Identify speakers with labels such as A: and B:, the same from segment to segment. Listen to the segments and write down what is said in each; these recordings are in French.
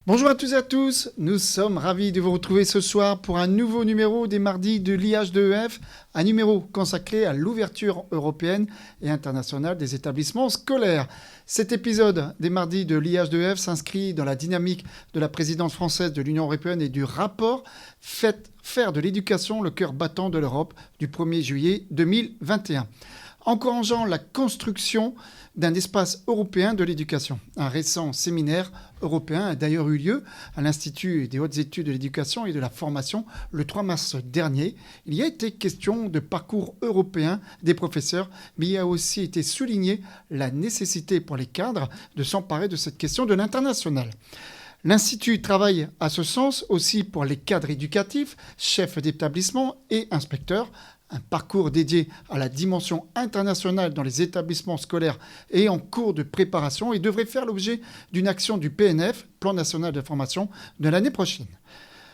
A: Bonjour à tous et à tous, nous sommes ravis de vous retrouver ce soir pour un nouveau numéro des mardis de l'IH2EF, un numéro consacré à l'ouverture européenne et internationale des établissements scolaires. Cet épisode des mardis de l'IH2EF s'inscrit dans la dynamique de la présidence française de l'Union européenne et du rapport Faire de l'éducation le cœur battant de l'Europe du 1er juillet 2021. Encourageant la construction d'un espace européen de l'éducation. Un récent séminaire européen a d'ailleurs eu lieu à l'Institut des hautes études de l'éducation et de la formation le 3 mars dernier. Il y a été question de parcours européen des professeurs, mais il a aussi été souligné la nécessité pour les cadres de s'emparer de cette question de l'international. L'Institut travaille à ce sens aussi pour les cadres éducatifs, chefs d'établissement et inspecteurs. Un parcours dédié à la dimension internationale dans les établissements scolaires est en cours de préparation et devrait faire l'objet d'une action du PNF, Plan national de formation, de l'année prochaine.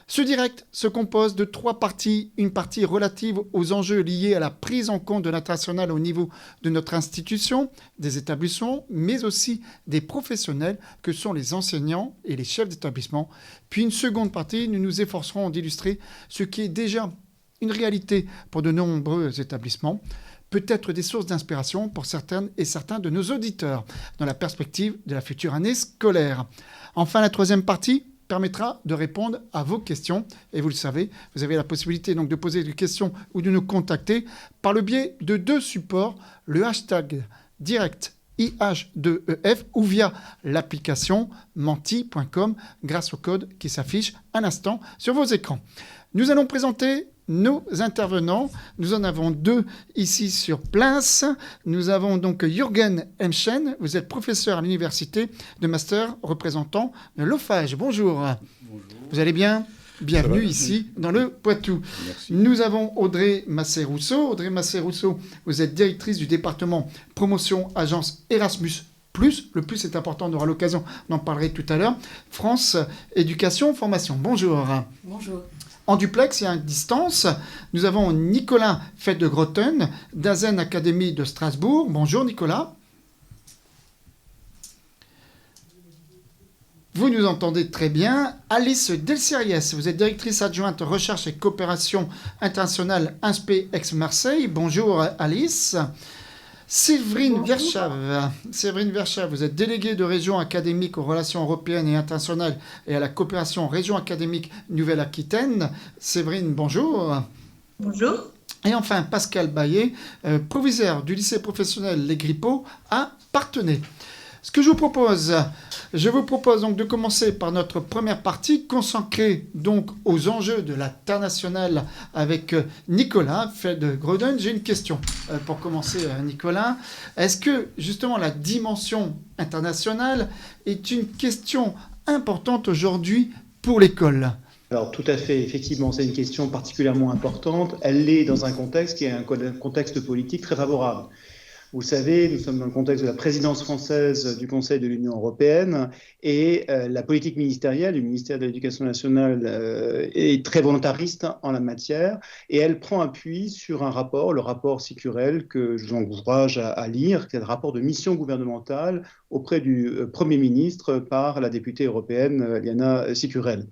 A: Ce direct se compose de 3 parties. Une partie relative aux enjeux liés à la prise en compte de l'international au niveau de notre institution, des établissements, mais aussi des professionnels que sont les enseignants et les chefs d'établissement. Puis une seconde partie, nous nous efforcerons d'illustrer ce qui est déjà une réalité pour de nombreux établissements, peut-être des sources d'inspiration pour certaines et certains de nos auditeurs dans la perspective de la future année scolaire. Enfin, la troisième partie permettra de répondre à vos questions. Et vous le savez, vous avez la possibilité donc de poser des questions ou de nous contacter par le biais de 2 supports, le hashtag direct IH2EF ou via l'application menti.com grâce au code qui s'affiche à l'instant sur vos écrans. Nous allons présenter nos intervenants. Nous en avons 2 ici sur place. Nous avons donc Jürgen Hemschen. Vous êtes professeur à l'université de master représentant de l'OFAGE. Bonjour.
B: Bonjour.
A: Vous allez bien ? Bienvenue ici dans le Poitou.
B: Merci.
A: Nous avons Audrey Massé-Rousseau. Audrey Massé-Rousseau, vous êtes directrice du département promotion agence Erasmus+. Le plus est important, on aura l'occasion d'en parler tout à l'heure. France Éducation Formation. Bonjour.
C: Bonjour.
A: En duplex et à distance, nous avons Nicolas Fett de Grotten, d'Azen Academy de Strasbourg. Bonjour Nicolas. Vous nous entendez très bien. Alice Delceriès, vous êtes directrice adjointe recherche et coopération internationale INSPE Aix-Marseille. Bonjour Alice. Séverine Verschave, vous êtes déléguée de région académique aux relations européennes et internationales et à la coopération région académique Nouvelle-Aquitaine. Séverine, bonjour.
C: Bonjour.
A: Et enfin, Pascal Baillet, proviseur du lycée professionnel Les Grippots à Parthenay. Ce que je vous propose donc de commencer par notre première partie consacrée donc aux enjeux de l'international avec Nicolas Fett de Grotten. J'ai une question pour commencer, Nicolas. Est-ce que justement la dimension internationale est une question importante aujourd'hui pour l'école ?
B: Alors tout à fait, effectivement, c'est une question particulièrement importante. Elle l'est dans un contexte qui est un contexte politique très favorable. Vous le savez, nous sommes dans le contexte de la présidence française du Conseil de l'Union européenne et la politique ministérielle du ministère de l'Éducation nationale est très volontariste en la matière et elle prend appui sur un rapport, le rapport Sicurel, que je vous encourage à lire, qui est le rapport de mission gouvernementale auprès du Premier ministre par la députée européenne Liana Sicurel.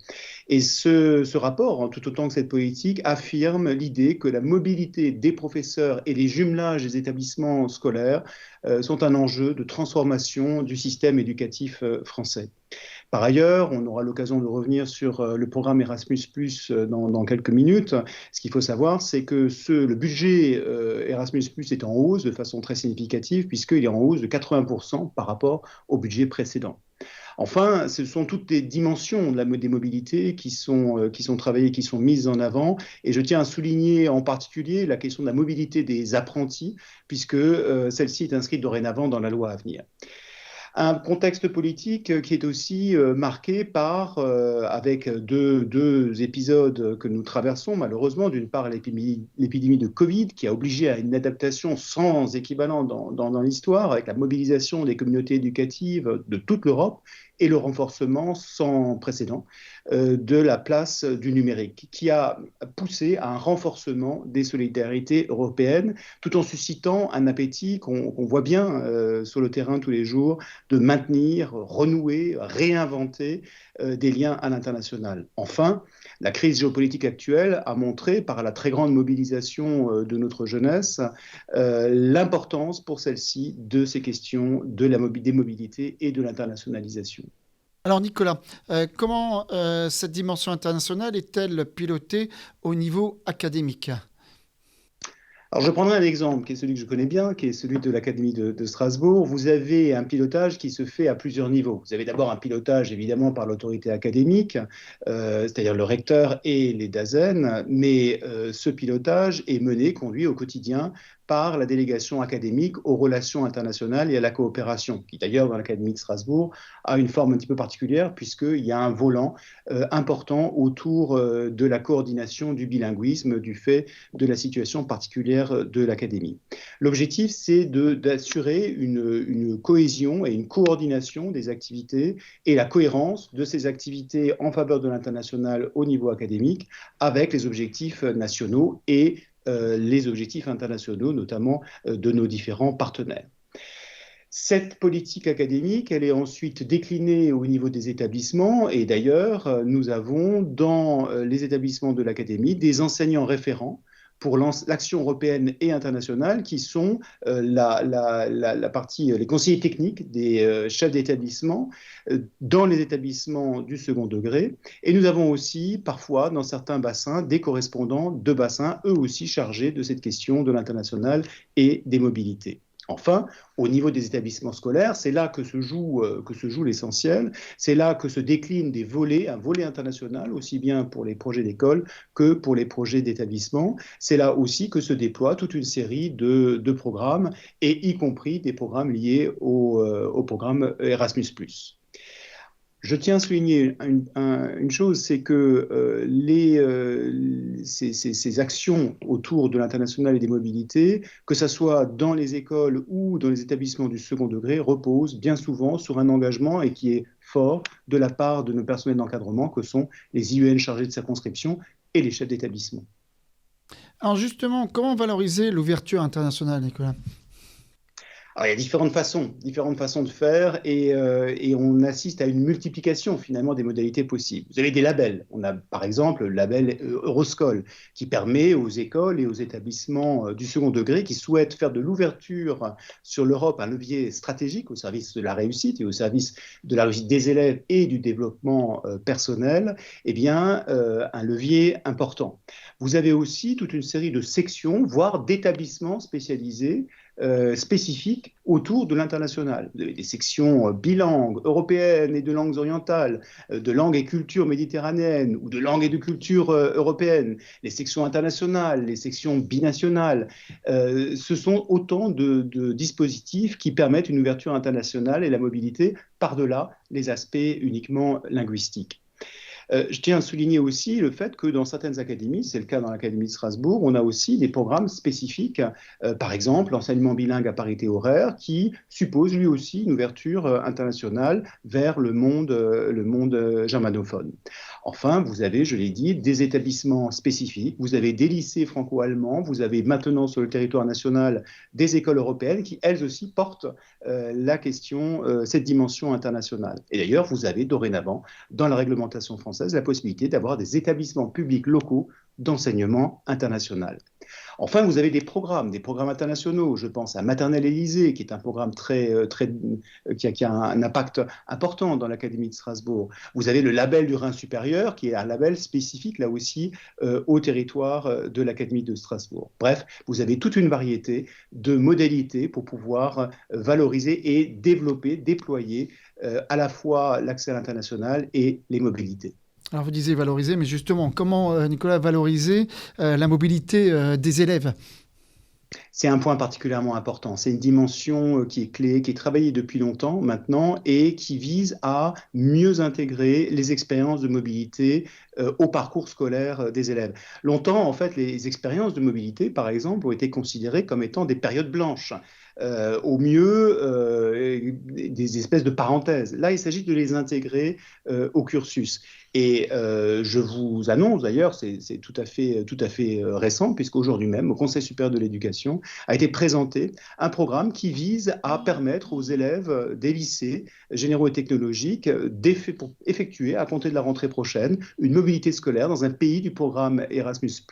B: Et ce rapport, tout autant que cette politique, affirme l'idée que la mobilité des professeurs et les jumelages des établissements scolaires sont un enjeu de transformation du système éducatif français. Par ailleurs, on aura l'occasion de revenir sur le programme Erasmus+ dans quelques minutes. Ce qu'il faut savoir, c'est que le budget Erasmus+ est en hausse de façon très significative, puisqu'il est en hausse de 80% par rapport au budget précédent. Enfin, ce sont toutes les dimensions des mobilités qui sont travaillées, qui sont mises en avant. Et je tiens à souligner en particulier la question de la mobilité des apprentis, puisque celle-ci est inscrite dorénavant dans la loi à venir. Un contexte politique qui est aussi marqué par, avec deux épisodes que nous traversons malheureusement, d'une part l'épidémie de Covid qui a obligé à une adaptation sans équivalent dans l'histoire, avec la mobilisation des communautés éducatives de toute l'Europe et le renforcement sans précédent de la place du numérique, qui a poussé à un renforcement des solidarités européennes, tout en suscitant un appétit qu'on voit bien sur le terrain tous les jours, de maintenir, renouer, réinventer des liens à l'international. Enfin, la crise géopolitique actuelle a montré, par la très grande mobilisation de notre jeunesse, l'importance pour celle-ci de ces questions des mobilités et de l'internationalisation.
A: Alors Nicolas, comment cette dimension internationale est-elle pilotée au niveau académique ?
B: Alors, je prendrai un exemple qui est celui que je connais bien, qui est celui de l'Académie de Strasbourg. Vous avez un pilotage qui se fait à plusieurs niveaux. Vous avez d'abord un pilotage, évidemment, par l'autorité académique, c'est-à-dire le recteur et les DAZEN, mais ce pilotage est mené, conduit au quotidien par la délégation académique aux relations internationales et à la coopération, qui d'ailleurs dans l'Académie de Strasbourg a une forme un petit peu particulière puisqu'il y a un volant important autour de la coordination du bilinguisme du fait de la situation particulière de l'Académie. L'objectif, c'est d'assurer une cohésion et une coordination des activités et la cohérence de ces activités en faveur de l'international au niveau académique avec les objectifs nationaux et les objectifs internationaux, notamment de nos différents partenaires. Cette politique académique, elle est ensuite déclinée au niveau des établissements et d'ailleurs, nous avons dans les établissements de l'Académie des enseignants référents pour l'action européenne et internationale, qui sont la partie, les conseillers techniques des chefs d'établissement dans les établissements du second degré. Et nous avons aussi, parfois, dans certains bassins, des correspondants de bassins, eux aussi chargés de cette question de l'international et des mobilités. Enfin, au niveau des établissements scolaires, c'est là que se joue l'essentiel, c'est là que se déclinent des volets, un volet international, aussi bien pour les projets d'école que pour les projets d'établissement. C'est là aussi que se déploie toute une série de programmes, et y compris des programmes liés au programme Erasmus+. Je tiens à souligner une chose, c'est que ces actions autour de l'international et des mobilités, que ce soit dans les écoles ou dans les établissements du second degré, reposent bien souvent sur un engagement et qui est fort de la part de nos personnels d'encadrement, que sont les IUN chargés de circonscription et les chefs d'établissement.
A: Alors justement, comment valoriser l'ouverture internationale, Nicolas ?
B: Alors, il y a différentes façons de faire et on assiste à une multiplication finalement des modalités possibles. Vous avez des labels. On a par exemple le label Euroscol qui permet aux écoles et aux établissements du second degré qui souhaitent faire de l'ouverture sur l'Europe un levier stratégique au service de la réussite et au service de la réussite des élèves et du développement personnel, eh bien, un levier important. Vous avez aussi toute une série de sections, voire d'établissements spécialisés spécifiques autour de l'international. Vous avez des sections bilangues, européennes et de langues orientales, de langues et cultures méditerranéennes ou de langues et de cultures européennes, les sections internationales, les sections binationales. Ce sont autant de dispositifs qui permettent une ouverture internationale et la mobilité par-delà les aspects uniquement linguistiques. Je tiens à souligner aussi le fait que dans certaines académies, c'est le cas dans l'Académie de Strasbourg, on a aussi des programmes spécifiques, par exemple l'enseignement bilingue à parité horaire, qui suppose lui aussi une ouverture internationale vers le monde germanophone. Enfin, vous avez, je l'ai dit, des établissements spécifiques, vous avez des lycées franco-allemands, vous avez maintenant sur le territoire national des écoles européennes qui, elles aussi, portent la question, cette dimension internationale. Et d'ailleurs, vous avez dorénavant, dans la réglementation française, la possibilité d'avoir des établissements publics locaux d'enseignement international. Enfin, vous avez des programmes internationaux. Je pense à Maternelle Élysée, qui est un programme qui a un impact important dans l'Académie de Strasbourg. Vous avez le label du Rhin supérieur, qui est un label spécifique, là aussi, au territoire de l'Académie de Strasbourg. Bref, vous avez toute une variété de modalités pour pouvoir valoriser et développer, déployer à la fois l'accès à l'international et les mobilités.
A: Alors vous disiez valoriser, mais justement, comment, Nicolas, valoriser la mobilité des élèves ?
B: C'est un point particulièrement important. C'est une dimension qui est clé, qui est travaillée depuis longtemps maintenant et qui vise à mieux intégrer les expériences de mobilité au parcours scolaire des élèves. Longtemps, en fait, les expériences de mobilité, par exemple, ont été considérées comme étant des périodes blanches. Au mieux, des espèces de parenthèses. Là, il s'agit de les intégrer au cursus. Et je vous annonce d'ailleurs, c'est tout à fait récent, puisqu'aujourd'hui même, au Conseil supérieur de l'éducation, a été présenté un programme qui vise à permettre aux élèves des lycées généraux et technologiques d'effectuer, à compter de la rentrée prochaine, une mobilité scolaire dans un pays du programme Erasmus+,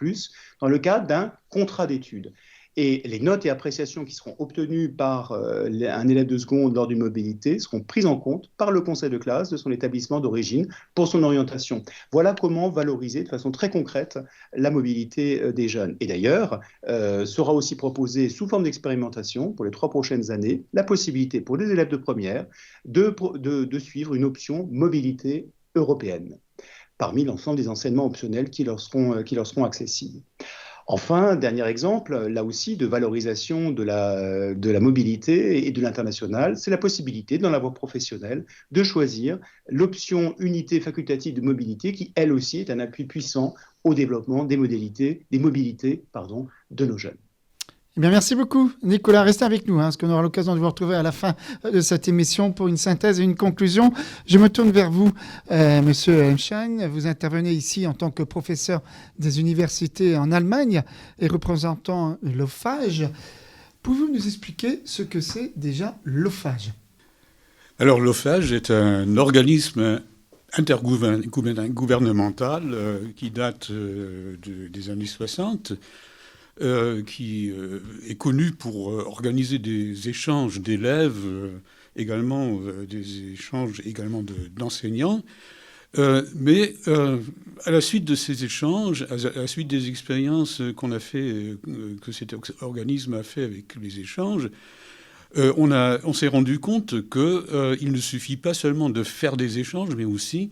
B: dans le cadre d'un contrat d'études. Et les notes et appréciations qui seront obtenues par un élève de seconde lors d'une mobilité seront prises en compte par le conseil de classe de son établissement d'origine pour son orientation. Voilà comment valoriser de façon très concrète la mobilité des jeunes. Et d'ailleurs, sera aussi proposé sous forme d'expérimentation pour les 3 prochaines années la possibilité pour les élèves de première de suivre une option mobilité européenne parmi l'ensemble des enseignements optionnels qui leur seront accessibles. Enfin, dernier exemple, là aussi, de valorisation de la mobilité et de l'international, c'est la possibilité, dans la voie professionnelle, de choisir l'option unité facultative de mobilité qui, elle aussi, est un appui puissant au développement des mobilités de nos jeunes.
A: Eh bien, merci beaucoup, Nicolas. Restez avec nous, parce qu'on aura l'occasion de vous retrouver à la fin de cette émission pour une synthèse et une conclusion. Je me tourne vers vous, Monsieur Hemschein. Vous intervenez ici en tant que professeur des universités en Allemagne et représentant l'OFAGE. Pouvez-vous nous expliquer ce que c'est déjà l'OFAGE ?
C: Alors, l'OFAGE est un organisme intergouvernemental qui date des années 60. Qui est connu pour organiser des échanges d'élèves, également des échanges également d'enseignants. Mais à la suite de ces échanges, à la suite des expériences qu'on a fait, que cet organisme a fait avec les échanges, on s'est rendu compte qu'il ne suffit pas seulement de faire des échanges, mais aussi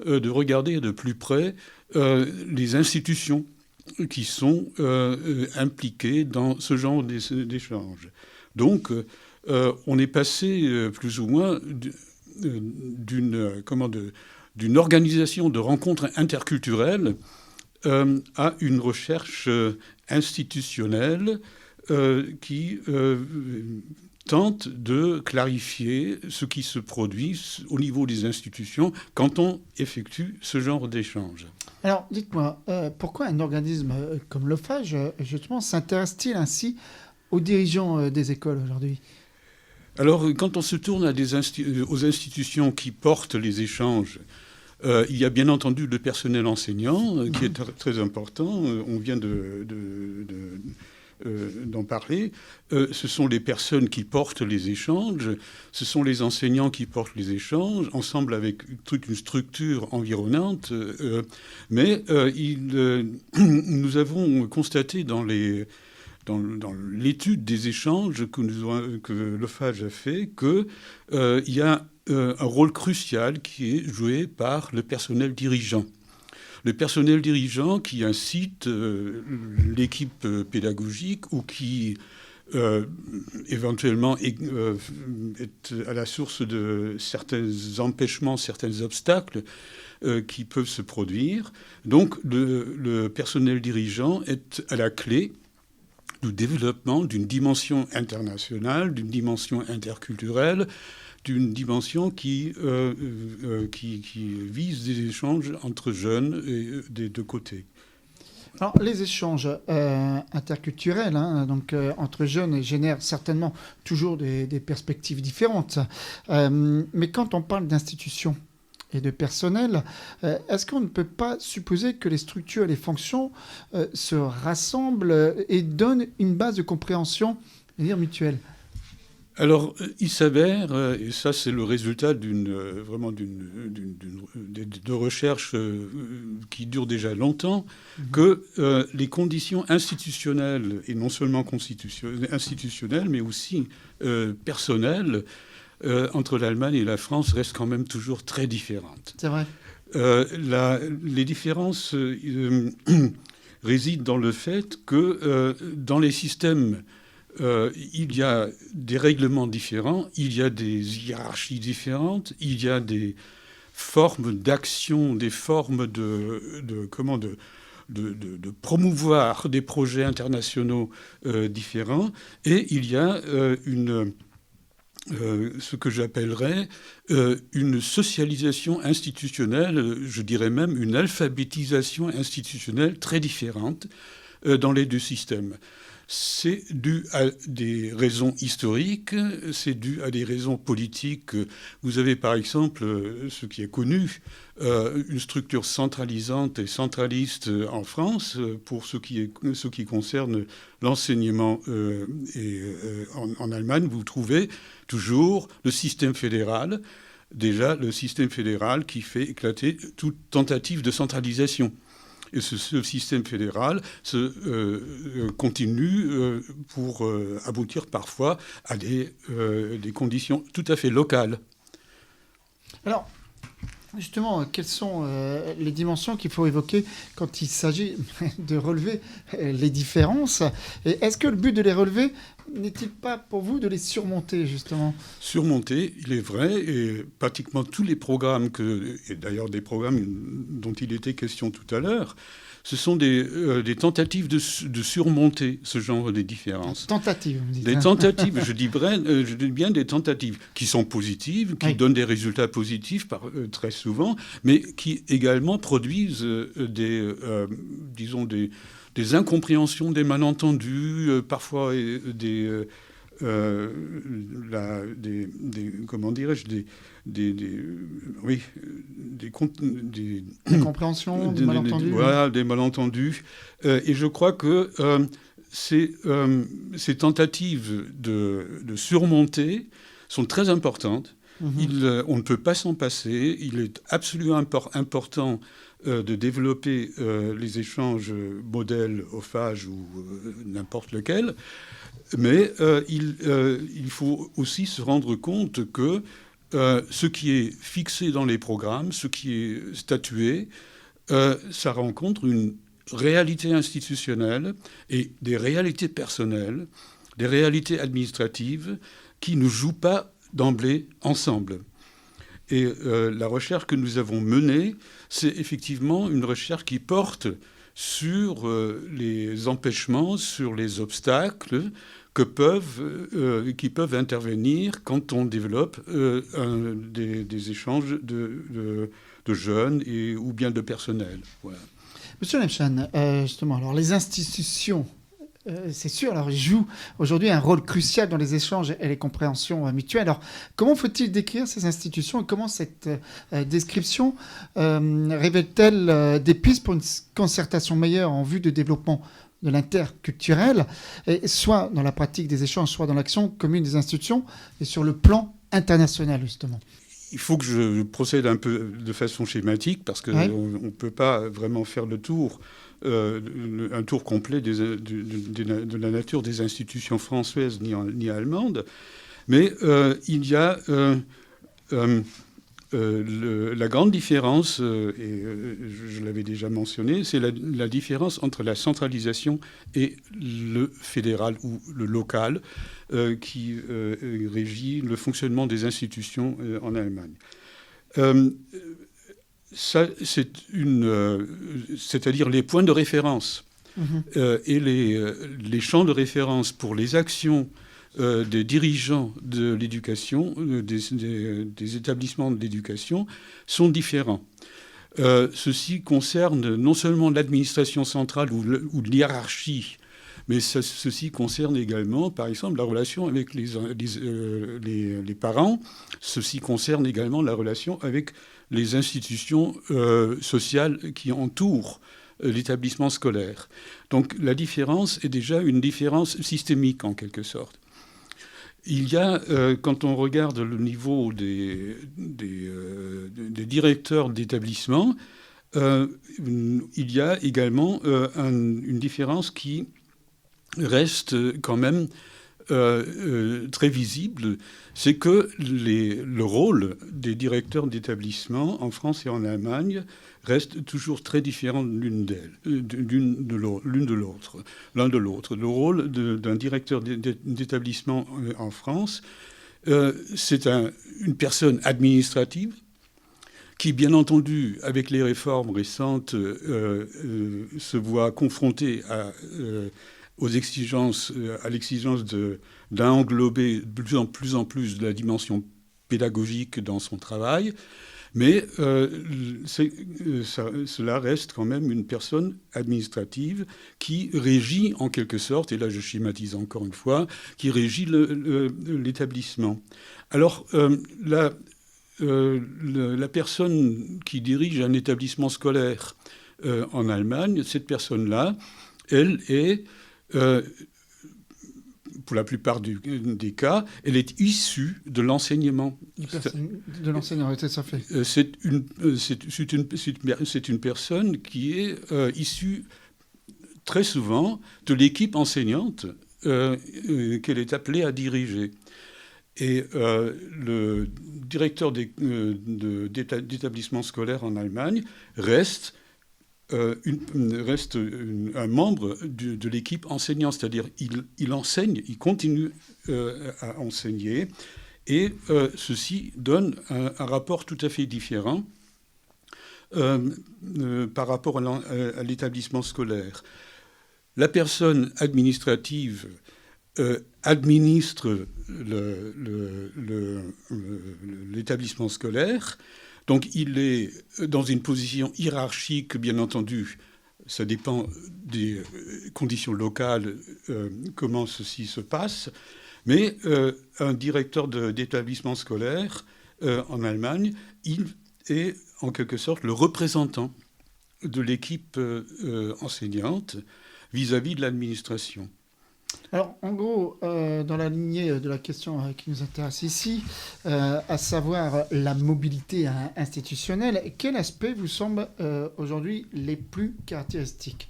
C: de regarder de plus près les institutions qui sont impliqués dans ce genre d'échanges. Donc, on est passé plus ou moins d'une organisation de rencontres interculturelles à une recherche institutionnelle qui tente de clarifier ce qui se produit au niveau des institutions quand on effectue ce genre d'échange.
A: Alors, dites-moi, pourquoi un organisme comme l'OFAGE, justement, s'intéresse-t-il ainsi aux dirigeants des écoles aujourd'hui ?
C: Alors, quand on se tourne aux institutions qui portent les échanges, il y a bien entendu le personnel enseignant, qui est très important. On vient d'en parler. Ce sont les personnes qui portent les échanges, ce sont les enseignants qui portent les échanges, ensemble avec toute une structure environnante. Mais nous avons constaté dans l'étude des échanges que l'OFAGE a fait qu'il y a un rôle crucial qui est joué par le personnel dirigeant. Le personnel dirigeant qui incite l'équipe pédagogique ou qui éventuellement est à la source de certains empêchements, certains obstacles qui peuvent se produire. Donc le personnel dirigeant est à la clé du développement d'une dimension internationale, d'une dimension interculturelle, d'une dimension qui vise des échanges entre jeunes et des deux côtés.
A: Alors, les échanges interculturels entre jeunes génèrent certainement toujours des perspectives différentes. Mais quand on parle d'institutions, et de personnel. Est-ce qu'on ne peut pas supposer que les structures et les fonctions se rassemblent et donnent une base de compréhension, mutuelle ?
C: Alors, il s'avère, et ça c'est le résultat de recherches qui durent déjà longtemps, que les conditions institutionnelles, et non seulement institutionnelles, mais aussi personnelles, entre l'Allemagne et la France restent quand même toujours très différentes.
A: C'est vrai.
C: Les différences résident dans le fait que dans les systèmes, il y a des règlements différents, il y a des hiérarchies différentes, il y a des formes d'action, des formes de promouvoir des projets internationaux différents, et il y a ce que j'appellerais une socialisation institutionnelle, je dirais même une alphabétisation institutionnelle très différente dans les deux systèmes. C'est dû à des raisons historiques, c'est dû à des raisons politiques. Vous avez par exemple, ce qui est connu, une structure centralisante et centraliste en France pour ce qui concerne l'enseignement. En Allemagne, vous trouvez toujours le système fédéral, déjà le système fédéral qui fait éclater toute tentative de centralisation. Et ce système fédéral continue pour aboutir parfois à des conditions tout à fait locales.
A: Alors, justement, quelles sont les dimensions qu'il faut évoquer quand il s'agit de relever les différences ? Et est-ce que le but de les relever n'est-il pas pour vous de les surmonter, justement ?
C: Surmonter, il est vrai, et pratiquement tous les programmes, et d'ailleurs des programmes dont il était question tout à l'heure, ce sont des tentatives de surmonter ce genre de différences.
A: Tentatives, vous dites.
C: Des tentatives, je dis bien des tentatives qui sont positives, qui donnent des résultats positifs très souvent, mais qui également produisent des incompréhensions, des malentendus, parfois des
A: incompréhensions, des malentendus.
C: Voilà, des malentendus. Et je crois que ces tentatives de surmonter sont très importantes. On ne peut pas s'en passer. Il est absolument important de développer les échanges modèles OFAGE ou n'importe lequel. Mais il faut aussi se rendre compte que ce qui est fixé dans les programmes, ce qui est statué, ça rencontre une réalité institutionnelle et des réalités personnelles, des réalités administratives qui ne jouent pas d'emblée ensemble. Et la recherche que nous avons menée, c'est effectivement une recherche qui porte sur les empêchements, sur les obstacles qui peuvent intervenir quand on développe des échanges de jeunes ou bien de personnel. Voilà.
A: Monsieur Lemchan, justement, alors les institutions, c'est sûr, alors ils jouent aujourd'hui un rôle crucial dans les échanges et les compréhensions mutuelles. Alors, comment faut-il décrire ces institutions et comment cette description révèle-t-elle des pistes pour une concertation meilleure en vue de développement de l'interculturel, et soit dans la pratique des échanges, soit dans l'action commune des institutions et sur le plan international, justement?
C: Il faut que je procède un peu de façon schématique parce qu'on ne peut pas vraiment faire le tour, un tour complet de la nature des institutions françaises ni allemandes. Mais il y a la grande différence, et je l'avais déjà mentionné, c'est la différence entre la centralisation et le fédéral ou le local qui régit le fonctionnement des institutions en Allemagne. C'est-à-dire les points de référence et les champs de référence pour les actions des dirigeants de l'éducation, des établissements de l'éducation, sont différents. Ceci concerne non seulement l'administration centrale ou l'hiérarchie, mais ceci concerne également, par exemple, la relation avec les parents. Ceci concerne également la relation avec les institutions sociales qui entourent l'établissement scolaire. Donc la différence est déjà une différence systémique en quelque sorte. Il y a, quand on regarde le niveau des directeurs d'établissement, il y a également une différence qui reste quand même très visible, c'est que le rôle des directeurs d'établissement en France et en Allemagne reste toujours très différent l'un de l'autre. Le rôle d'un directeur d'établissement en France, c'est une personne administrative qui, bien entendu, avec les réformes récentes, se voit confrontée à l'exigence d'englober de plus en plus de la dimension pédagogique dans son travail, mais cela reste quand même une personne administrative qui régit en quelque sorte, et là je schématise encore une fois, qui régit l'établissement. Alors la personne qui dirige un établissement scolaire en Allemagne, cette personne-là, elle est pour la plupart des cas, elle est issue de l'enseignement.
A: De l'enseignement, ça fait.
C: C'est une personne qui est issue très souvent de l'équipe enseignante qu'elle est appelée à diriger. Et le directeur d'établissement scolaire en Allemagne reste un membre de l'équipe enseignante, c'est-à-dire il enseigne, il continue à enseigner, et ceci donne un rapport tout à fait différent par rapport à l'établissement scolaire. La personne administrative administre l'établissement scolaire. Donc il est dans une position hiérarchique, bien entendu, ça dépend des conditions locales, comment ceci se passe, mais un directeur d'établissement scolaire en Allemagne, il est en quelque sorte le représentant de l'équipe enseignante vis-à-vis de l'administration.
A: Alors, en gros, dans la lignée de la question qui nous intéresse ici, à savoir la mobilité institutionnelle, quel aspect vous semble aujourd'hui les plus caractéristiques ?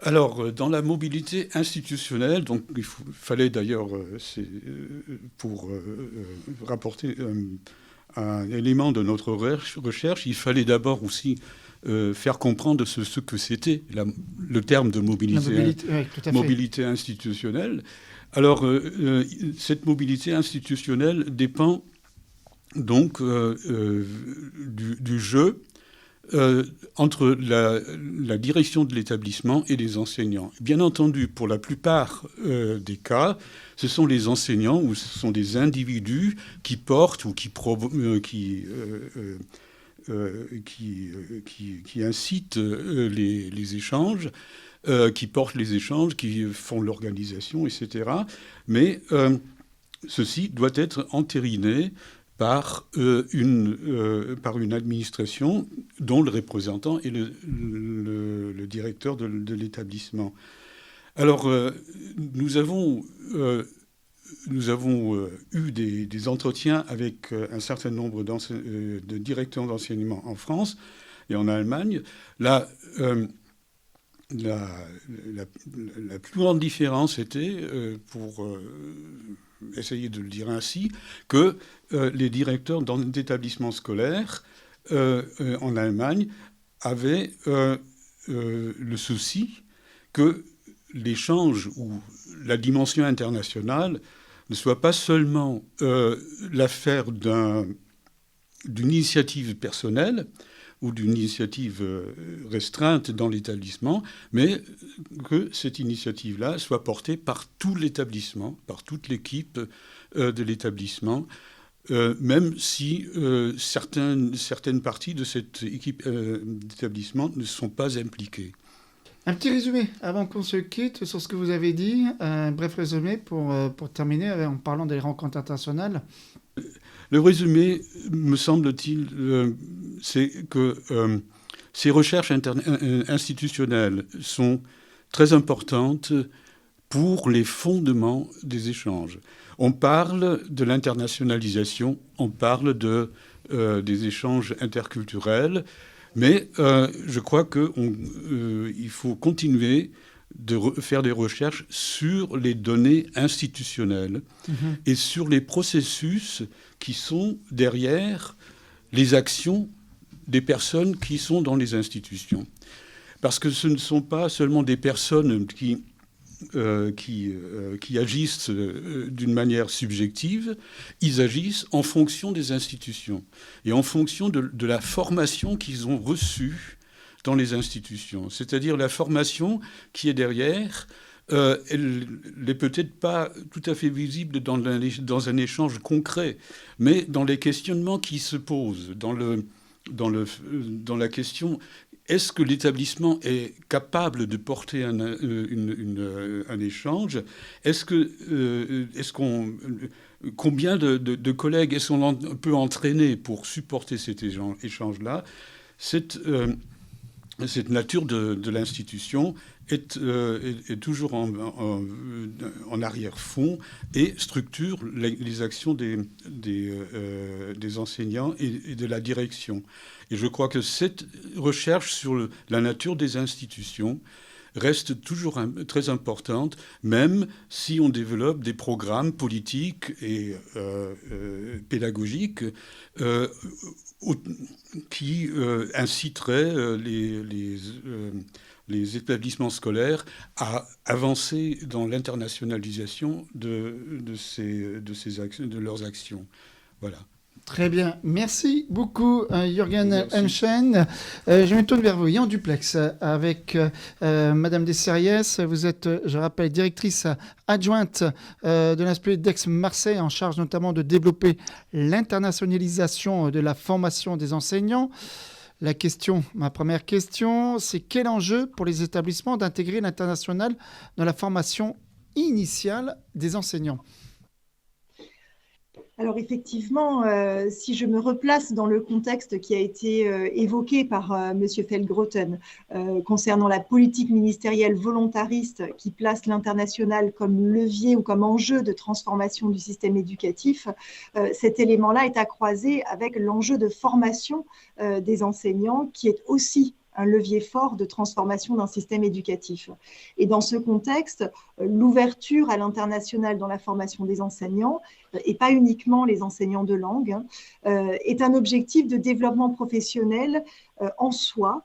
C: Alors, dans la mobilité institutionnelle, donc il fallait d'ailleurs, pour rapporter un élément de notre recherche, il fallait d'abord aussi faire comprendre ce que c'était le terme de mobilité institutionnelle. Alors, cette mobilité institutionnelle dépend donc du jeu entre la direction de l'établissement et les enseignants. Bien entendu, pour la plupart des cas, ce sont les enseignants ou ce sont des individus qui portent ou qui incitent les échanges, qui portent les échanges, qui font l'organisation, etc. Mais ceci doit être entériné par une administration dont le représentant est le directeur de l'établissement. Alors, nous avons eu des entretiens avec un certain nombre de directeurs d'enseignement en France et en Allemagne. La plus grande différence était, pour essayer de le dire ainsi, que les directeurs d'établissements scolaires en Allemagne avaient le souci que l'échange ou la dimension internationale ne soit pas seulement l'affaire d'une initiative personnelle ou d'une initiative restreinte dans l'établissement, mais que cette initiative-là soit portée par tout l'établissement, par toute l'équipe de l'établissement, même si certaines parties de cette équipe d'établissement ne sont pas impliquées.
A: Un petit résumé avant qu'on se quitte sur ce que vous avez dit. Un bref résumé pour terminer en parlant des rencontres internationales.
C: Le résumé, me semble-t-il, c'est que ces recherches institutionnelles sont très importantes pour les fondements des échanges. On parle de l'internationalisation, on parle des échanges interculturels, mais je crois qu'il faut continuer de faire des recherches sur les données institutionnelles et sur les processus qui sont derrière les actions des personnes qui sont dans les institutions. Parce que ce ne sont pas seulement des personnes qui agissent d'une manière subjective, ils agissent en fonction des institutions et en fonction de la formation qu'ils ont reçue dans les institutions. C'est-à-dire la formation qui est derrière, elle n'est peut-être pas tout à fait visible dans un échange concret, mais dans les questionnements qui se posent, dans la question: est-ce que l'établissement est capable de porter un échange? Combien de collègues est-ce qu'on peut entraîner pour supporter cet échange-là? Cette nature de l'institution est toujours en arrière-fond et structure les actions des enseignants et de la direction. Et je crois que cette recherche sur la nature des institutions reste toujours très importante, même si on développe des programmes politiques et pédagogiques qui inciteraient les établissements scolaires à avancer dans l'internationalisation de leurs actions. Voilà.
A: Très bien. Merci beaucoup, Jürgen Hemschen. Je me tourne vers vous, Yann Duplex, avec Madame Desserriès. Vous êtes, je rappelle, directrice adjointe de l'Institut d'Aix-Marseille, en charge notamment de développer l'internationalisation de la formation des enseignants. Ma première question, c'est quel enjeu pour les établissements d'intégrer l'international dans la formation initiale des enseignants ?
D: Alors effectivement, si je me replace dans le contexte qui a été évoqué par M. Feldgroten concernant la politique ministérielle volontariste qui place l'international comme levier ou comme enjeu de transformation du système éducatif, cet élément-là est à croiser avec l'enjeu de formation des enseignants qui est aussi un levier fort de transformation d'un système éducatif. Et dans ce contexte, l'ouverture à l'international dans la formation des enseignants, et pas uniquement les enseignants de langue, est un objectif de développement professionnel en soi,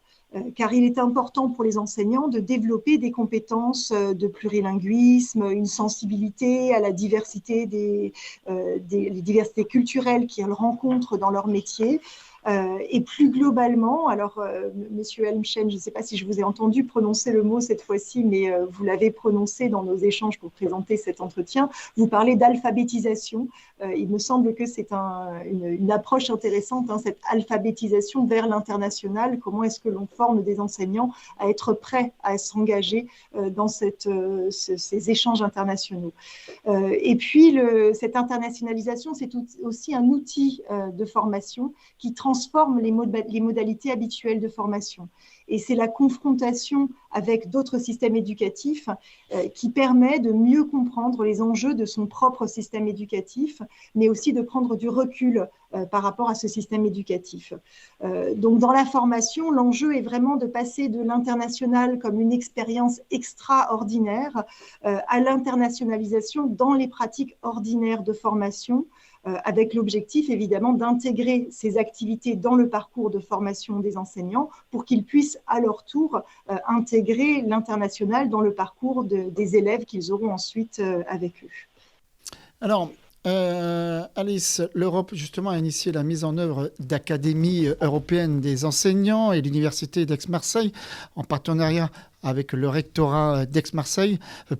D: car il est important pour les enseignants de développer des compétences de plurilinguisme, une sensibilité à la diversité les diversités culturelles qu'ils rencontrent dans leur métier. Et plus globalement, alors Monsieur Hemschen, je ne sais pas si je vous ai entendu prononcer le mot cette fois-ci, mais vous l'avez prononcé dans nos échanges pour présenter cet entretien, vous parlez d'alphabétisation. Il me semble que c'est une approche intéressante, cette alphabétisation vers l'international. Comment est-ce que l'on forme des enseignants à être prêts à s'engager dans ces échanges internationaux. Et puis, cette internationalisation, c'est aussi un outil de formation qui transforme les modalités habituelles de formation. Et c'est la confrontation avec d'autres systèmes éducatifs qui permet de mieux comprendre les enjeux de son propre système éducatif, mais aussi de prendre du recul par rapport à ce système éducatif. Donc dans la formation, l'enjeu est vraiment de passer de l'international comme une expérience extraordinaire à l'internationalisation dans les pratiques ordinaires de formation, avec l'objectif évidemment d'intégrer ces activités dans le parcours de formation des enseignants pour qu'ils puissent à leur tour intégrer l'international dans le parcours des élèves qu'ils auront ensuite avec eux.
A: Alors, Alice, l'Europe justement a initié la mise en œuvre d'académies européennes des enseignants et l'Université d'Aix-Marseille, en partenariat avec le rectorat d'Aix-Marseille,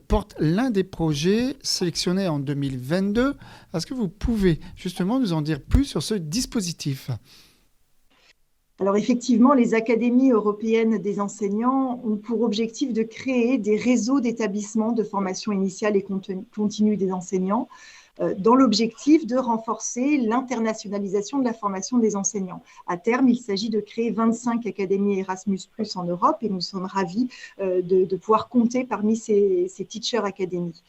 A: porte l'un des projets sélectionnés en 2022. Est-ce que vous pouvez justement nous en dire plus sur ce dispositif ?
D: Alors effectivement, les académies européennes des enseignants ont pour objectif de créer des réseaux d'établissements de formation initiale et continue des enseignants dans l'objectif de renforcer l'internationalisation de la formation des enseignants. À terme, il s'agit de créer 25 académies Erasmus+ en Europe et nous sommes ravis de pouvoir compter parmi ces Teacher Academy.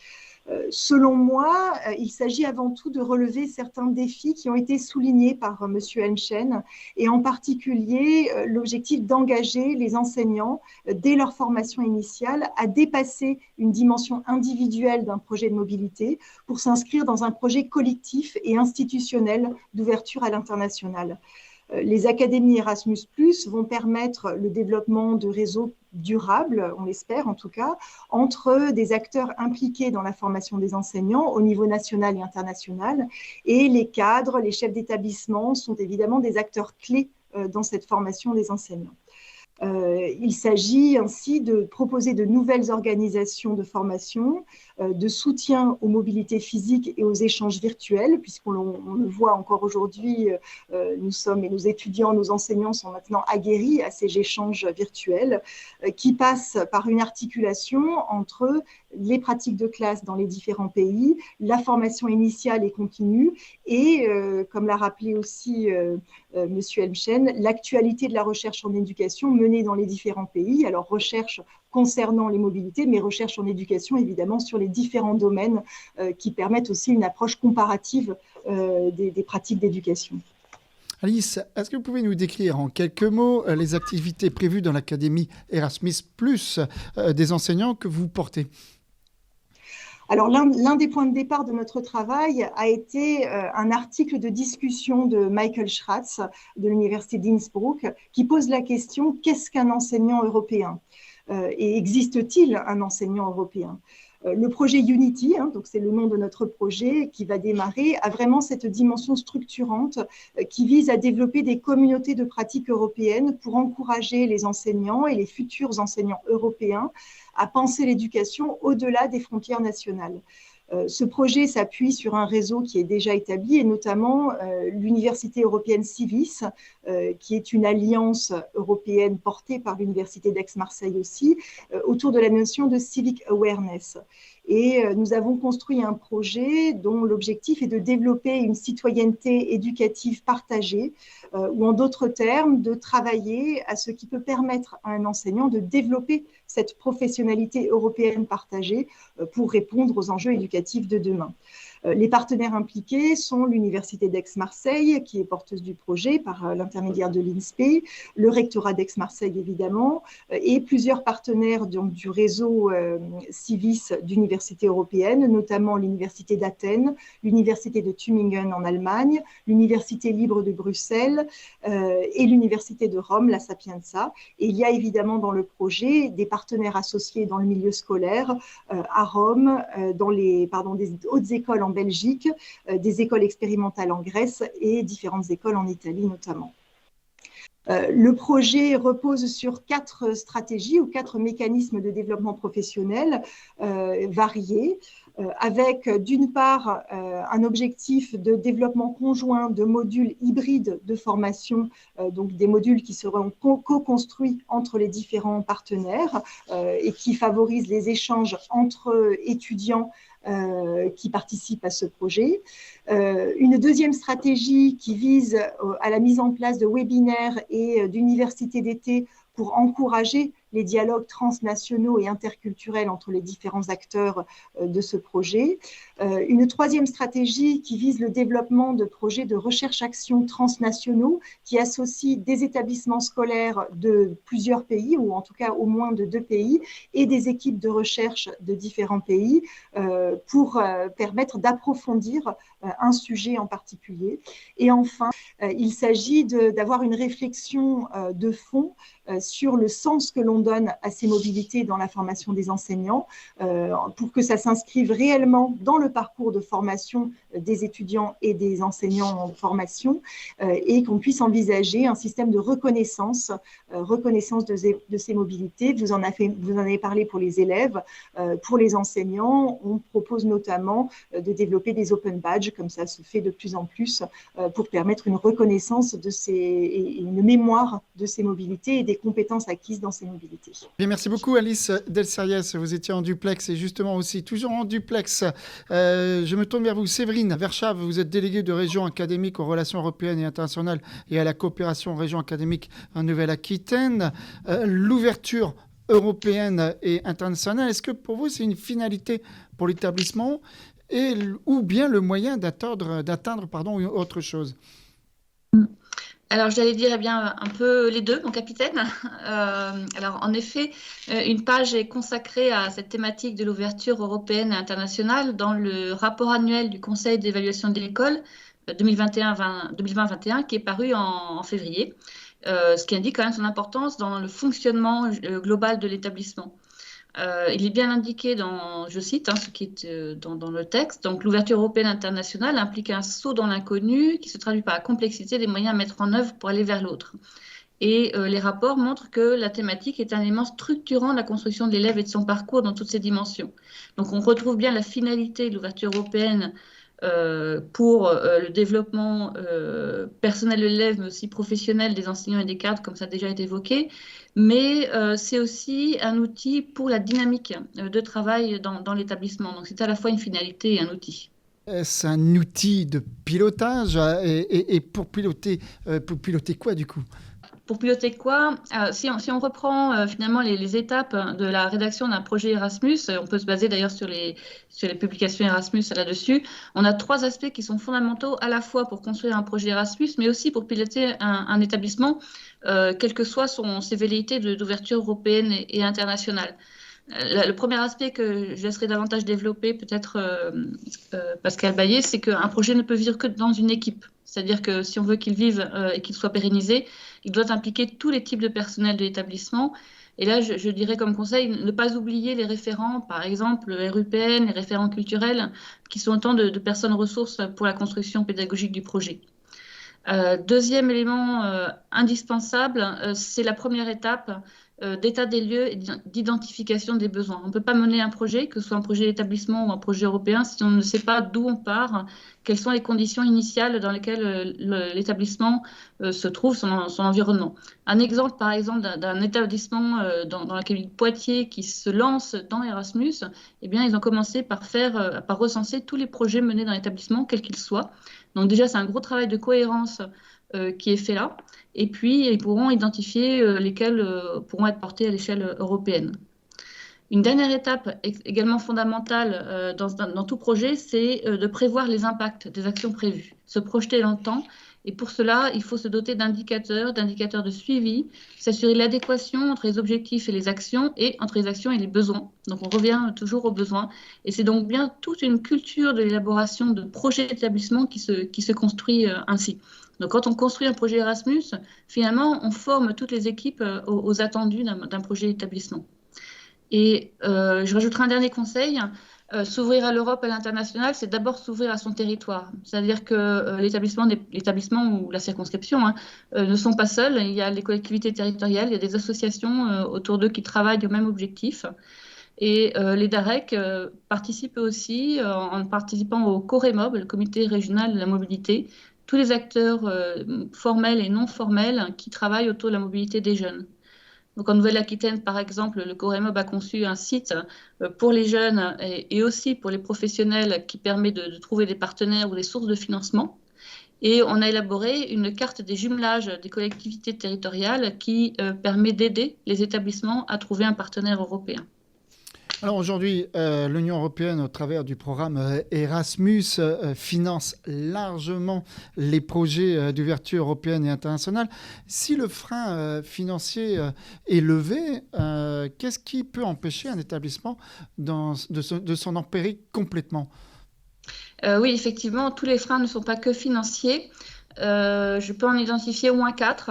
D: Selon moi, il s'agit avant tout de relever certains défis qui ont été soulignés par M. Henschen et en particulier l'objectif d'engager les enseignants dès leur formation initiale à dépasser une dimension individuelle d'un projet de mobilité pour s'inscrire dans un projet collectif et institutionnel d'ouverture à l'international. Les académies Erasmus+ vont permettre le développement de réseaux durables, on l'espère en tout cas, entre des acteurs impliqués dans la formation des enseignants au niveau national et international. Et les cadres, les chefs d'établissement sont évidemment des acteurs clés dans cette formation des enseignants. Il s'agit ainsi de proposer de nouvelles organisations de formation, de soutien aux mobilités physiques et aux échanges virtuels, puisqu'on le voit encore aujourd'hui, nos étudiants, nos enseignants sont maintenant aguerris à ces échanges virtuels, qui passent par une articulation entre les pratiques de classe dans les différents pays, la formation initiale et continue, et, comme l'a rappelé aussi M. Henschen, l'actualité de la recherche en éducation menée dans les différents pays. Alors, recherche concernant les mobilités, mais recherche en éducation, évidemment, sur les différents domaines qui permettent aussi une approche comparative des pratiques d'éducation.
A: Alice, est-ce que vous pouvez nous décrire en quelques mots les activités prévues dans l'Académie Erasmus+, des enseignants que vous portez ?
D: Alors, l'un des points de départ de notre travail a été un article de discussion de Michael Schratz de l'Université d'Innsbruck qui pose la question « Qu'est-ce qu'un enseignant européen ?» Et existe-t-il un enseignant européen ? Le projet Unity, donc c'est le nom de notre projet qui va démarrer, a vraiment cette dimension structurante qui vise à développer des communautés de pratiques européennes pour encourager les enseignants et les futurs enseignants européens à penser l'éducation au-delà des frontières nationales. Ce projet s'appuie sur un réseau qui est déjà établi et notamment l'Université européenne Civis, qui est une alliance européenne portée par l'Université d'Aix-Marseille aussi, autour de la notion de civic awareness. Et nous avons construit un projet dont l'objectif est de développer une citoyenneté éducative partagée, ou en d'autres termes, de travailler à ce qui peut permettre à un enseignant de développer cette professionnalité européenne partagée pour répondre aux enjeux éducatifs de demain. Les partenaires impliqués sont l'Université d'Aix-Marseille, qui est porteuse du projet par l'intermédiaire de l'INSPE, le rectorat d'Aix-Marseille évidemment, et plusieurs partenaires donc, du réseau Civis d'universités européennes, notamment l'Université d'Athènes, l'Université de Tübingen en Allemagne, l'Université libre de Bruxelles et l'Université de Rome, la Sapienza. Et il y a évidemment dans le projet des partenaires associés dans le milieu scolaire à Rome, dans des hautes écoles en Belgique, des écoles expérimentales en Grèce et différentes écoles en Italie notamment. Le projet repose sur 4 stratégies ou 4 mécanismes de développement professionnel variés, avec d'une part un objectif de développement conjoint de modules hybrides de formation, donc des modules qui seront co-construits entre les différents partenaires et qui favorisent les échanges entre étudiants qui participent à ce projet. Une deuxième stratégie qui vise à la mise en place de webinaires et d'universités d'été pour encourager les dialogues transnationaux et interculturels entre les différents acteurs de ce projet. Une troisième stratégie qui vise le développement de projets de recherche-action transnationaux qui associent des établissements scolaires de plusieurs pays, ou en tout cas au moins de 2 pays, et des équipes de recherche de différents pays pour permettre d'approfondir un sujet en particulier. Et enfin, il s'agit d'avoir une réflexion de fond sur le sens que l'on donne à ces mobilités dans la formation des enseignants, pour que ça s'inscrive réellement dans le parcours de formation des étudiants et des enseignants en formation, et qu'on puisse envisager un système de reconnaissance de ces mobilités. Vous en avez parlé pour les élèves. Pour les enseignants, on propose notamment de développer des open badges, comme ça se fait de plus en plus, pour permettre une reconnaissance et une mémoire de ces mobilités et des compétences acquises dans ces mobilités.
A: Bien, merci beaucoup Alice Delsariès. Vous étiez en duplex et justement aussi toujours en duplex. Je me tourne vers vous, Séverine Verschave. Vous êtes déléguée de région académique aux relations européennes et internationales et à la coopération région académique en Nouvelle-Aquitaine. L'ouverture européenne et internationale, est-ce que pour vous c'est une finalité pour l'établissement ou bien le moyen d'atteindre autre chose?
E: Alors, j'allais dire un peu les deux, mon capitaine. Alors, en effet, une page est consacrée à cette thématique de l'ouverture européenne et internationale dans le rapport annuel du Conseil d'évaluation de l'école 2020-2021 qui est paru en février, ce qui indique quand même son importance dans le fonctionnement global de l'établissement. Il est bien indiqué je cite, ce qui est dans le texte, donc l'ouverture européenne internationale implique un saut dans l'inconnu qui se traduit par la complexité des moyens à mettre en œuvre pour aller vers l'autre. Et les rapports montrent que la thématique est un élément structurant de la construction de l'élève et de son parcours dans toutes ses dimensions. Donc on retrouve bien la finalité de l'ouverture européenne pour le développement personnel de l'élève, mais aussi professionnel des enseignants et des cadres, comme ça a déjà été évoqué. Mais c'est aussi un outil pour la dynamique de travail dans l'établissement. Donc c'est à la fois une finalité et un outil.
A: Est-ce un outil de pilotage et pour piloter quoi du coup?
E: Pour piloter quoi? Si on reprend finalement les étapes de la rédaction d'un projet Erasmus, on peut se baser d'ailleurs sur les publications Erasmus là-dessus, on a 3 aspects qui sont fondamentaux à la fois pour construire un projet Erasmus, mais aussi pour piloter un établissement, quelles que soient ses velléités d'ouverture européenne et internationale. Le premier aspect que je laisserai davantage développer, peut-être Pascal Baillet, c'est qu'un projet ne peut vivre que dans une équipe. C'est-à-dire que si on veut qu'il vive et qu'il soit pérennisé, il doit impliquer tous les types de personnel de l'établissement. Et là, je dirais comme conseil, ne pas oublier les référents, par exemple le RUPN, les référents culturels, qui sont autant de personnes ressources pour la construction pédagogique du projet. Deuxième élément indispensable, c'est la première étape d'état des lieux et d'identification des besoins. On ne peut pas mener un projet, que ce soit un projet d'établissement ou un projet européen, si on ne sait pas d'où on part, quelles sont les conditions initiales dans lesquelles l'établissement se trouve, son environnement. Un exemple, par exemple, d'un établissement dans la commune de Poitiers qui se lance dans Erasmus, eh bien, ils ont commencé par recenser tous les projets menés dans l'établissement, quels qu'ils soient. Donc déjà, c'est un gros travail de cohérence qui est fait là. Et puis, ils pourront identifier lesquels pourront être portés à l'échelle européenne. Une dernière étape également fondamentale dans tout projet, c'est de prévoir les impacts des actions prévues, se projeter dans le temps. Et pour cela, il faut se doter d'indicateurs de suivi, s'assurer l'adéquation entre les objectifs et les actions et entre les actions et les besoins. Donc, on revient toujours aux besoins. Et c'est donc bien toute une culture de l'élaboration de projets d'établissement qui se construit ainsi. Donc, quand on construit un projet Erasmus, finalement, on forme toutes les équipes aux attendus d'un projet d'établissement. Et je rajouterai un dernier conseil. S'ouvrir à l'Europe et à l'international, c'est d'abord s'ouvrir à son territoire. C'est-à-dire que l'établissement ou la circonscription ne sont pas seuls. Il y a les collectivités territoriales, il y a des associations autour d'eux qui travaillent au même objectif. Et les DAREC participent aussi en participant au COREMOB, le comité régional de la mobilité, tous les acteurs formels et non formels qui travaillent autour de la mobilité des jeunes. Donc en Nouvelle-Aquitaine, par exemple, le COREMOB a conçu un site pour les jeunes et aussi pour les professionnels qui permet de trouver des partenaires ou des sources de financement. Et on a élaboré une carte des jumelages des collectivités territoriales qui permet d'aider les établissements à trouver un partenaire européen.
A: Alors aujourd'hui, l'Union européenne, au travers du programme Erasmus, finance largement les projets d'ouverture européenne et internationale. Si le frein financier est levé, qu'est-ce qui peut empêcher un établissement de s'en emparer complètement ?
E: Oui, effectivement, tous les freins ne sont pas que financiers. Je peux en identifier au moins 4.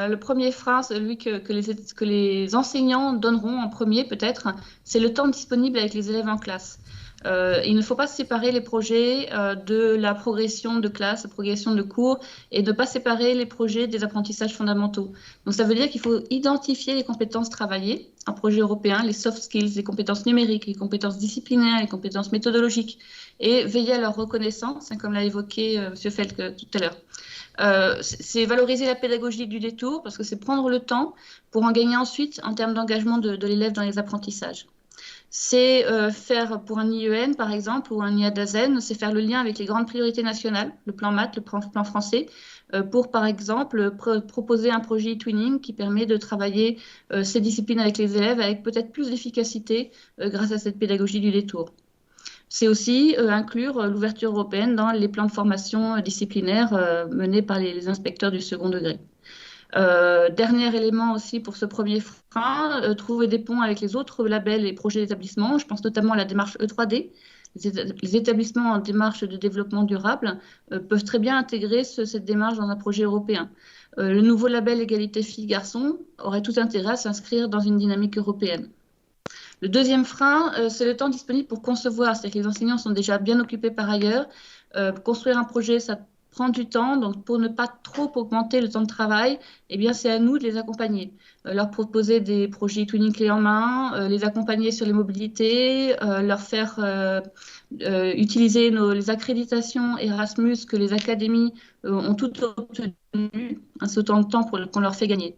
E: Le premier frein, celui que les enseignants donneront en premier peut-être, c'est le temps disponible avec les élèves en classe. Il ne faut pas séparer les projets de la progression de classe, la progression de cours, et ne pas séparer les projets des apprentissages fondamentaux. Donc ça veut dire qu'il faut identifier les compétences travaillées, un projet européen, les soft skills, les compétences numériques, les compétences disciplinaires, les compétences méthodologiques, et veiller à leur reconnaissance, comme l'a évoqué M. Felk tout à l'heure. C'est valoriser la pédagogie du détour, parce que c'est prendre le temps pour en gagner ensuite en termes d'engagement de l'élève dans les apprentissages. C'est faire pour un IEN, par exemple, ou un IA-DAZEN, c'est faire le lien avec les grandes priorités nationales, le plan maths, le plan français, pour, par exemple, proposer un projet e-twinning qui permet de travailler ces disciplines avec les élèves avec peut-être plus d'efficacité grâce à cette pédagogie du détour. C'est aussi inclure l'ouverture européenne dans les plans de formation disciplinaires menés par les inspecteurs du second degré. Dernier élément aussi pour ce premier frein, trouver des ponts avec les autres labels et projets d'établissement. Je pense notamment à la démarche E3D. Les établissements en démarche de développement durable peuvent très bien intégrer cette démarche dans un projet européen. Le nouveau label égalité filles-garçons aurait tout intérêt à s'inscrire dans une dynamique européenne. Le deuxième frein, c'est le temps disponible pour concevoir. C'est-à-dire que les enseignants sont déjà bien occupés par ailleurs. Construire un projet, ça prend du temps, donc pour ne pas trop augmenter le temps de travail, eh bien c'est à nous de les accompagner, leur proposer des projets twinning clés en main, les accompagner sur les mobilités, leur faire utiliser les accréditations Erasmus que les académies ont toutes obtenues, ce temps de temps qu'on leur fait gagner.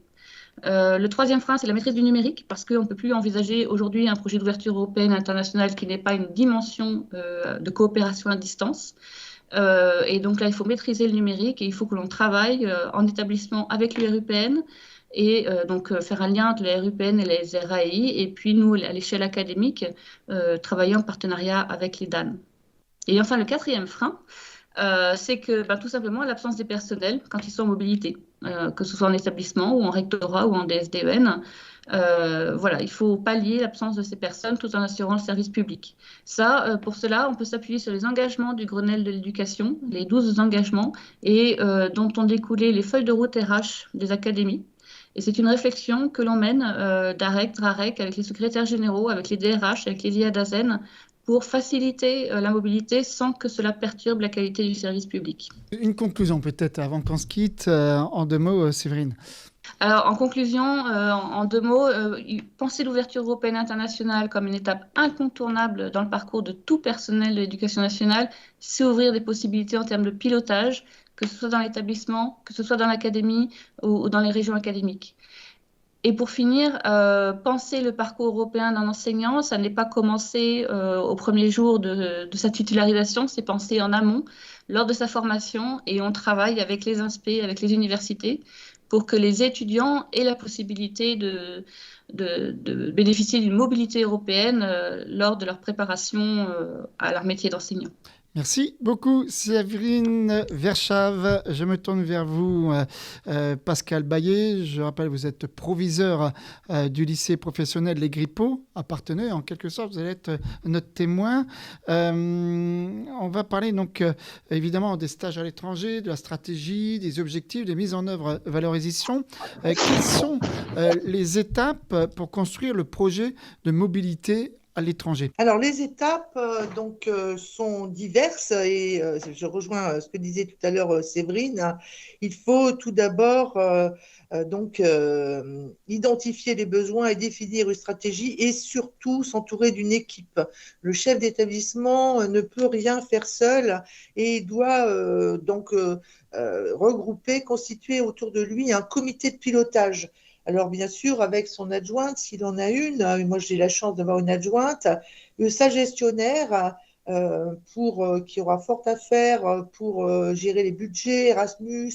E: Le troisième frein, c'est la maîtrise du numérique, parce qu'on ne peut plus envisager aujourd'hui un projet d'ouverture européenne internationale qui n'ait pas une dimension de coopération à distance. Et donc là, il faut maîtriser le numérique et il faut que l'on travaille en établissement avec l'URUPN et donc faire un lien entre la RUPN et les RAI. Et puis nous, à l'échelle académique, travailler en partenariat avec les DAN. Et enfin, le quatrième frein, c'est que tout simplement l'absence des personnels quand ils sont en mobilité, que ce soit en établissement ou en rectorat ou en DSDEN. Voilà, il faut pallier l'absence de ces personnes tout en assurant le service public. Ça, pour cela, on peut s'appuyer sur les engagements du Grenelle de l'éducation, les 12 engagements, et dont ont découlé les feuilles de route RH des académies. Et c'est une réflexion que l'on mène d'AREC, DRAREC, avec les secrétaires généraux, avec les DRH, avec les IA-DAZEN, pour faciliter la mobilité sans que cela perturbe la qualité du service public.
A: Une conclusion peut-être avant qu'on se quitte, en 2 mots, Séverine.
E: Alors, en conclusion, en 2 mots, penser l'ouverture européenne internationale comme une étape incontournable dans le parcours de tout personnel de l'éducation nationale, c'est ouvrir des possibilités en termes de pilotage, que ce soit dans l'établissement, que ce soit dans l'académie ou dans les régions académiques. Et pour finir, penser le parcours européen d'un enseignant, ça n'est pas commencer au premier jour de sa titularisation, c'est penser en amont, lors de sa formation, et on travaille avec les inspés, avec les universités, pour que les étudiants aient la possibilité de bénéficier d'une mobilité européenne lors de leur préparation à leur métier d'enseignant.
A: Merci beaucoup, Séverine Verschave. Je me tourne vers vous, Pascal Baillet. Je rappelle, vous êtes proviseur du lycée professionnel Les Grippots, appartenez en quelque sorte, vous allez être notre témoin. On va parler donc évidemment des stages à l'étranger, de la stratégie, des objectifs, des mises en œuvre, valorisation. Quelles sont les étapes pour construire le projet de mobilité à l'étranger?
F: Alors, les étapes sont diverses et je rejoins ce que disait tout à l'heure Séverine. Il faut tout d'abord identifier les besoins et définir une stratégie et surtout s'entourer d'une équipe. Le chef d'établissement ne peut rien faire seul et doit regrouper, constituer autour de lui un comité de pilotage. Alors, bien sûr, avec son adjointe, s'il en a une, moi j'ai la chance d'avoir une adjointe, sa gestionnaire qui aura fort à faire pour gérer les budgets Erasmus,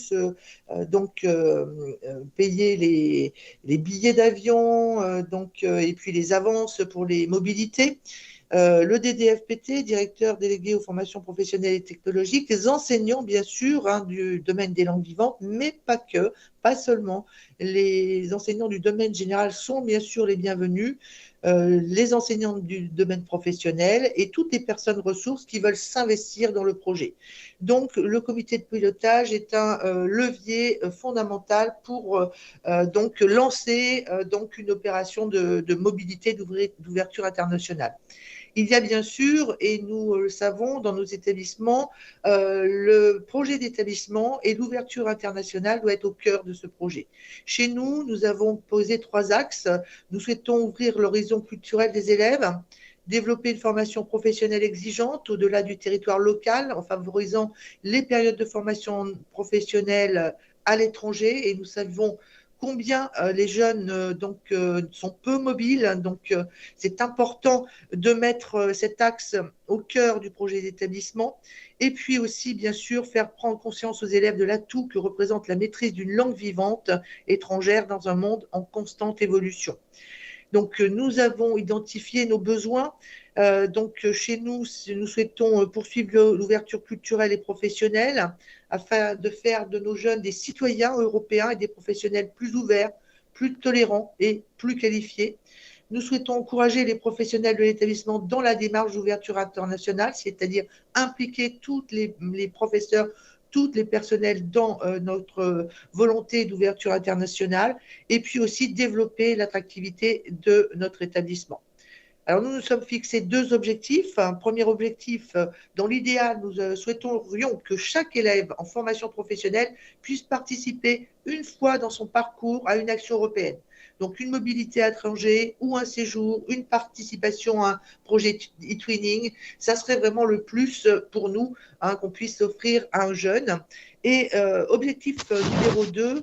F: payer les billets d'avion, et puis les avances pour les mobilités. Le DDFPT, directeur délégué aux formations professionnelles et technologiques, les enseignants, bien sûr, du domaine des langues vivantes, mais pas pas seulement. Les enseignants du domaine général sont bien sûr les bienvenus, les enseignants du domaine professionnel et toutes les personnes ressources qui veulent s'investir dans le projet. Donc, le comité de pilotage est un levier fondamental pour donc lancer donc une opération de mobilité, d'ouverture internationale. Il y a bien sûr, et nous le savons dans nos établissements, le projet d'établissement et l'ouverture internationale doit être au cœur de ce projet. Chez nous, nous avons posé 3 axes. Nous souhaitons ouvrir l'horizon culturel des élèves, développer une formation professionnelle exigeante au-delà du territoire local en favorisant les périodes de formation professionnelle à l'étranger. Et nous savons combien les jeunes sont peu mobiles. Donc, c'est important de mettre cet axe au cœur du projet d'établissement. Et puis aussi, bien sûr, faire prendre conscience aux élèves de l'atout que représente la maîtrise d'une langue vivante étrangère dans un monde en constante évolution. Donc, nous avons identifié nos besoins. Donc, chez nous, nous souhaitons poursuivre l'ouverture culturelle et professionnelle afin de faire de nos jeunes des citoyens européens et des professionnels plus ouverts, plus tolérants et plus qualifiés. Nous souhaitons encourager les professionnels de l'établissement dans la démarche d'ouverture internationale, c'est-à-dire impliquer tous les professeurs, tous les personnels dans notre volonté d'ouverture internationale, et puis aussi développer l'attractivité de notre établissement. Alors, nous nous sommes fixés 2 objectifs. Un premier objectif, dans l'idéal, nous souhaiterions que chaque élève en formation professionnelle puisse participer une fois dans son parcours à une action européenne. Donc, une mobilité à l'étranger ou un séjour, une participation à un projet e-twinning, ça serait vraiment le plus pour nous qu'on puisse offrir à un jeune. Et objectif numéro 2,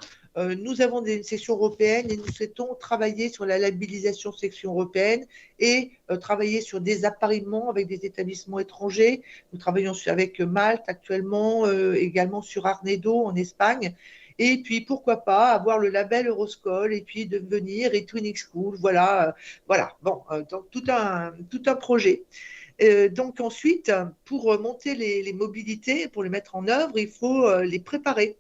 F: nous avons des sections européennes et nous souhaitons travailler sur la labellisation section européenne et travailler sur des appariements avec des établissements étrangers. Nous travaillons avec Malte actuellement, également sur Arnedo en Espagne. Et puis, pourquoi pas avoir le label Euroschool et puis devenir e-twinning school. Voilà. Bon, donc tout un projet. Donc ensuite, pour monter les mobilités, pour les mettre en œuvre, il faut les préparer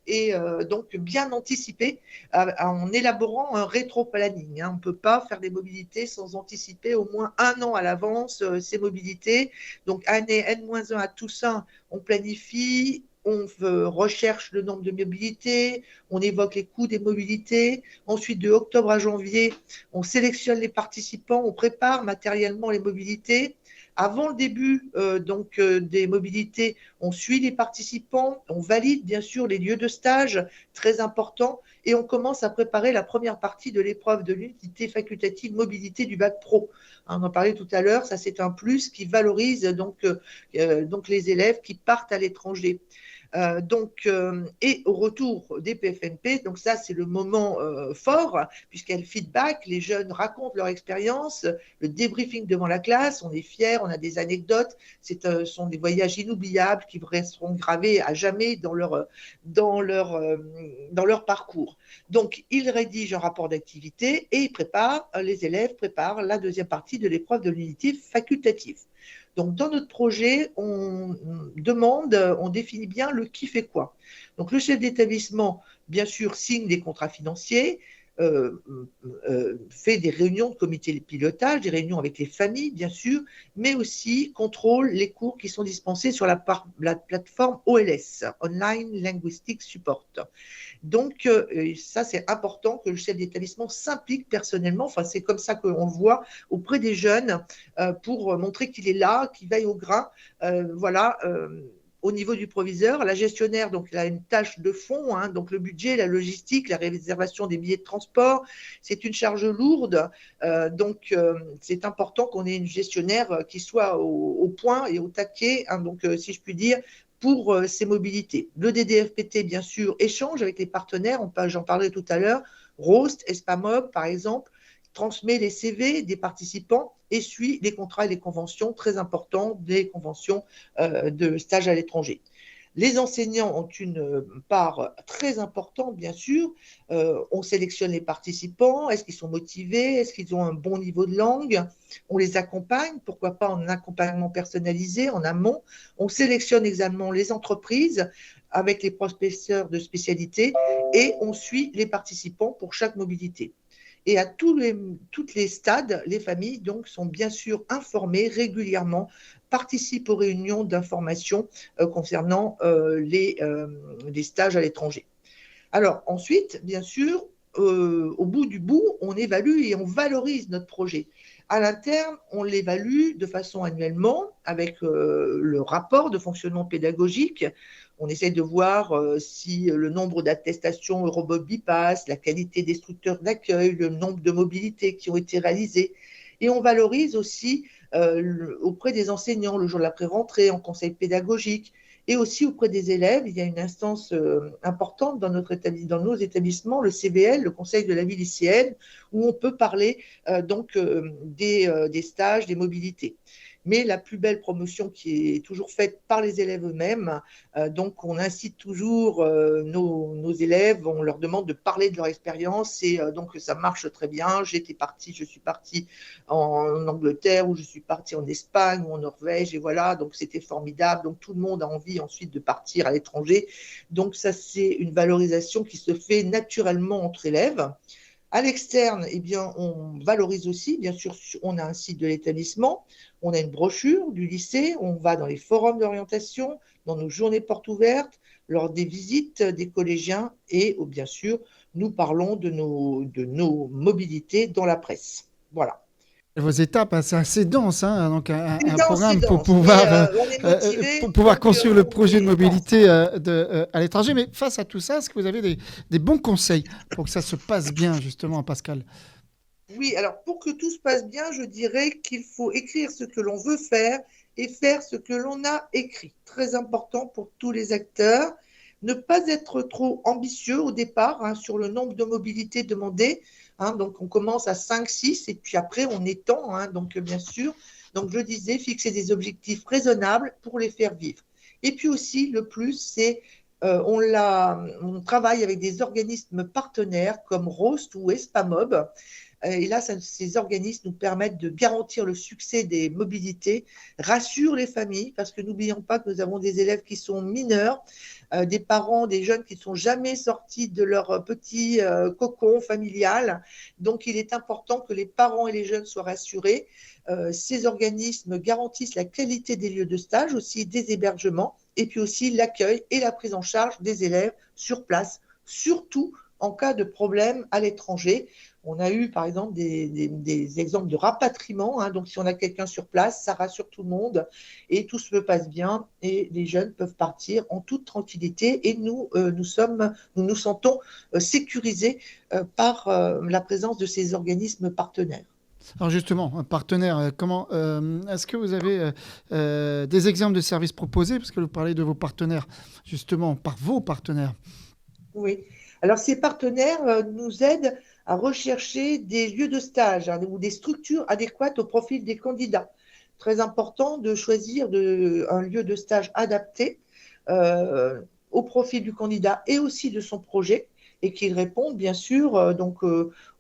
F: et donc bien anticiper en élaborant un rétro-planning. On ne peut pas faire des mobilités sans anticiper au moins 1 an à l'avance ces mobilités. Donc année N-1 à Toussaint, on planifie, on recherche le nombre de mobilités, on évoque les coûts des mobilités. Ensuite, de octobre à janvier, on sélectionne les participants, on prépare matériellement les mobilités. Avant le début des mobilités, on suit les participants, on valide bien sûr les lieux de stage, très important, et on commence à préparer la première partie de l'épreuve de l'unité facultative mobilité du bac pro. On en parlait tout à l'heure, ça c'est un plus qui valorise donc les élèves qui partent à l'étranger. Et au retour des PFNP, donc ça c'est le moment fort, puisqu'il y a le feedback, les jeunes racontent leur expérience, le débriefing devant la classe, on est fiers, on a des anecdotes, ce sont des voyages inoubliables qui resteront gravés à jamais dans leur parcours. Donc ils rédigent un rapport d'activité et les élèves préparent la deuxième partie de l'épreuve de l'unité facultative. Donc, dans notre projet, on définit bien le qui fait quoi. Donc, le chef d'établissement, bien sûr, signe des contrats financiers, fait des réunions de comité de pilotage, des réunions avec les familles, bien sûr, mais aussi contrôle les cours qui sont dispensés sur la plateforme OLS, Online Linguistic Support. Donc, ça, c'est important que le chef d'établissement s'implique personnellement. Enfin, c'est comme ça qu'on le voit auprès des jeunes pour montrer qu'il est là, qu'il veille au grain. Au niveau du proviseur, la gestionnaire, donc, elle a une tâche de fond, donc le budget, la logistique, la réservation des billets de transport, c'est une charge lourde. C'est important qu'on ait une gestionnaire qui soit au point et au taquet, si je puis dire, pour ces mobilités. Le DDFPT, bien sûr, échange avec les partenaires, j'en parlais tout à l'heure, Rost, Espamob, par exemple, transmet les CV des participants et suit les contrats et les conventions, très importants, des conventions de stage à l'étranger. Les enseignants ont une part très importante, bien sûr. On sélectionne les participants. Est-ce qu'ils sont motivés? Est-ce qu'ils ont un bon niveau de langue? On les accompagne, pourquoi pas en accompagnement personnalisé, en amont. On sélectionne également les entreprises avec les professeurs de spécialité et on suit les participants pour chaque mobilité. Et à toutes les stades, les familles donc, sont bien sûr informées régulièrement, participent aux réunions d'information concernant les stages à l'étranger. Alors ensuite, bien sûr, au bout du bout, on évalue et on valorise notre projet. À l'interne, on l'évalue de façon annuellement avec le rapport de fonctionnement pédagogique. On essaie de voir si le nombre d'attestations Euromob-Bipass, la qualité des structures d'accueil, le nombre de mobilités qui ont été réalisées. Et on valorise aussi auprès des enseignants le jour de la pré-rentrée en conseil pédagogique et aussi auprès des élèves. Il y a une instance importante dans nos établissements, le CVL, le Conseil de la vie lycéenne, où on peut parler des stages, des mobilités. Mais la plus belle promotion qui est toujours faite par les élèves eux-mêmes, donc on incite toujours nos élèves, on leur demande de parler de leur expérience et donc ça marche très bien. Je suis partie en Angleterre, ou je suis partie en Espagne ou en Norvège et voilà, donc c'était formidable. Donc tout le monde a envie ensuite de partir à l'étranger. Donc ça, c'est une valorisation qui se fait naturellement entre élèves. À l'externe, eh bien, on valorise aussi, bien sûr, on a un site de l'établissement, on a une brochure du lycée, on va dans les forums d'orientation, dans nos journées portes ouvertes, lors des visites des collégiens et, bien sûr, nous parlons de nos mobilités dans la presse. Voilà.
A: Vos étapes, c'est assez dense, hein, donc un programme
F: dense,
A: pour pouvoir construire le projet de mobilité à l'étranger. Mais face à tout ça, est-ce que vous avez des bons conseils pour que ça se passe bien, justement, Pascal?
F: Oui, alors pour que tout se passe bien, je dirais qu'il faut écrire ce que l'on veut faire et faire ce que l'on a écrit. Très important pour tous les acteurs. Ne pas être trop ambitieux au départ sur le nombre de mobilités demandées. Donc, on commence à 5, 6 et puis après, on étend. Donc, bien sûr, donc je disais, fixer des objectifs raisonnables pour les faire vivre. Et puis aussi, le plus, c'est on travaille avec des organismes partenaires comme ROST ou Espamob. Et là, ces organismes nous permettent de garantir le succès des mobilités, rassurent les familles, parce que n'oublions pas que nous avons des élèves qui sont mineurs, des parents, des jeunes qui ne sont jamais sortis de leur petit cocon familial. Donc, il est important que les parents et les jeunes soient rassurés. Ces organismes garantissent la qualité des lieux de stage, aussi des hébergements, et puis aussi l'accueil et la prise en charge des élèves sur place, surtout en cas de problème à l'étranger. On a eu, par exemple, des exemples de rapatriement. Donc, si on a quelqu'un sur place, ça rassure tout le monde et tout se passe bien et les jeunes peuvent partir en toute tranquillité. Et nous nous sentons sécurisés par la présence de ces organismes partenaires.
A: Alors justement, un partenaire, est-ce que vous avez des exemples de services proposés? Parce que vous parlez de vos partenaires, justement, par vos partenaires.
F: Oui. Alors, ces partenaires nous aident à rechercher des lieux de stage ou des structures adéquates au profil des candidats. Très important de choisir un lieu de stage adapté au profil du candidat et aussi de son projet et qu'il réponde bien sûr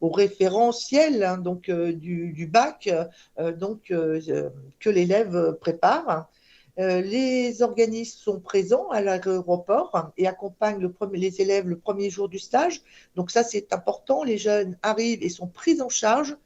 F: au référentiel du bac que l'élève prépare. Les organismes sont présents à l'aéroport et accompagnent les élèves le premier jour du stage. Donc ça, c'est important. Les jeunes arrivent et sont pris en charge.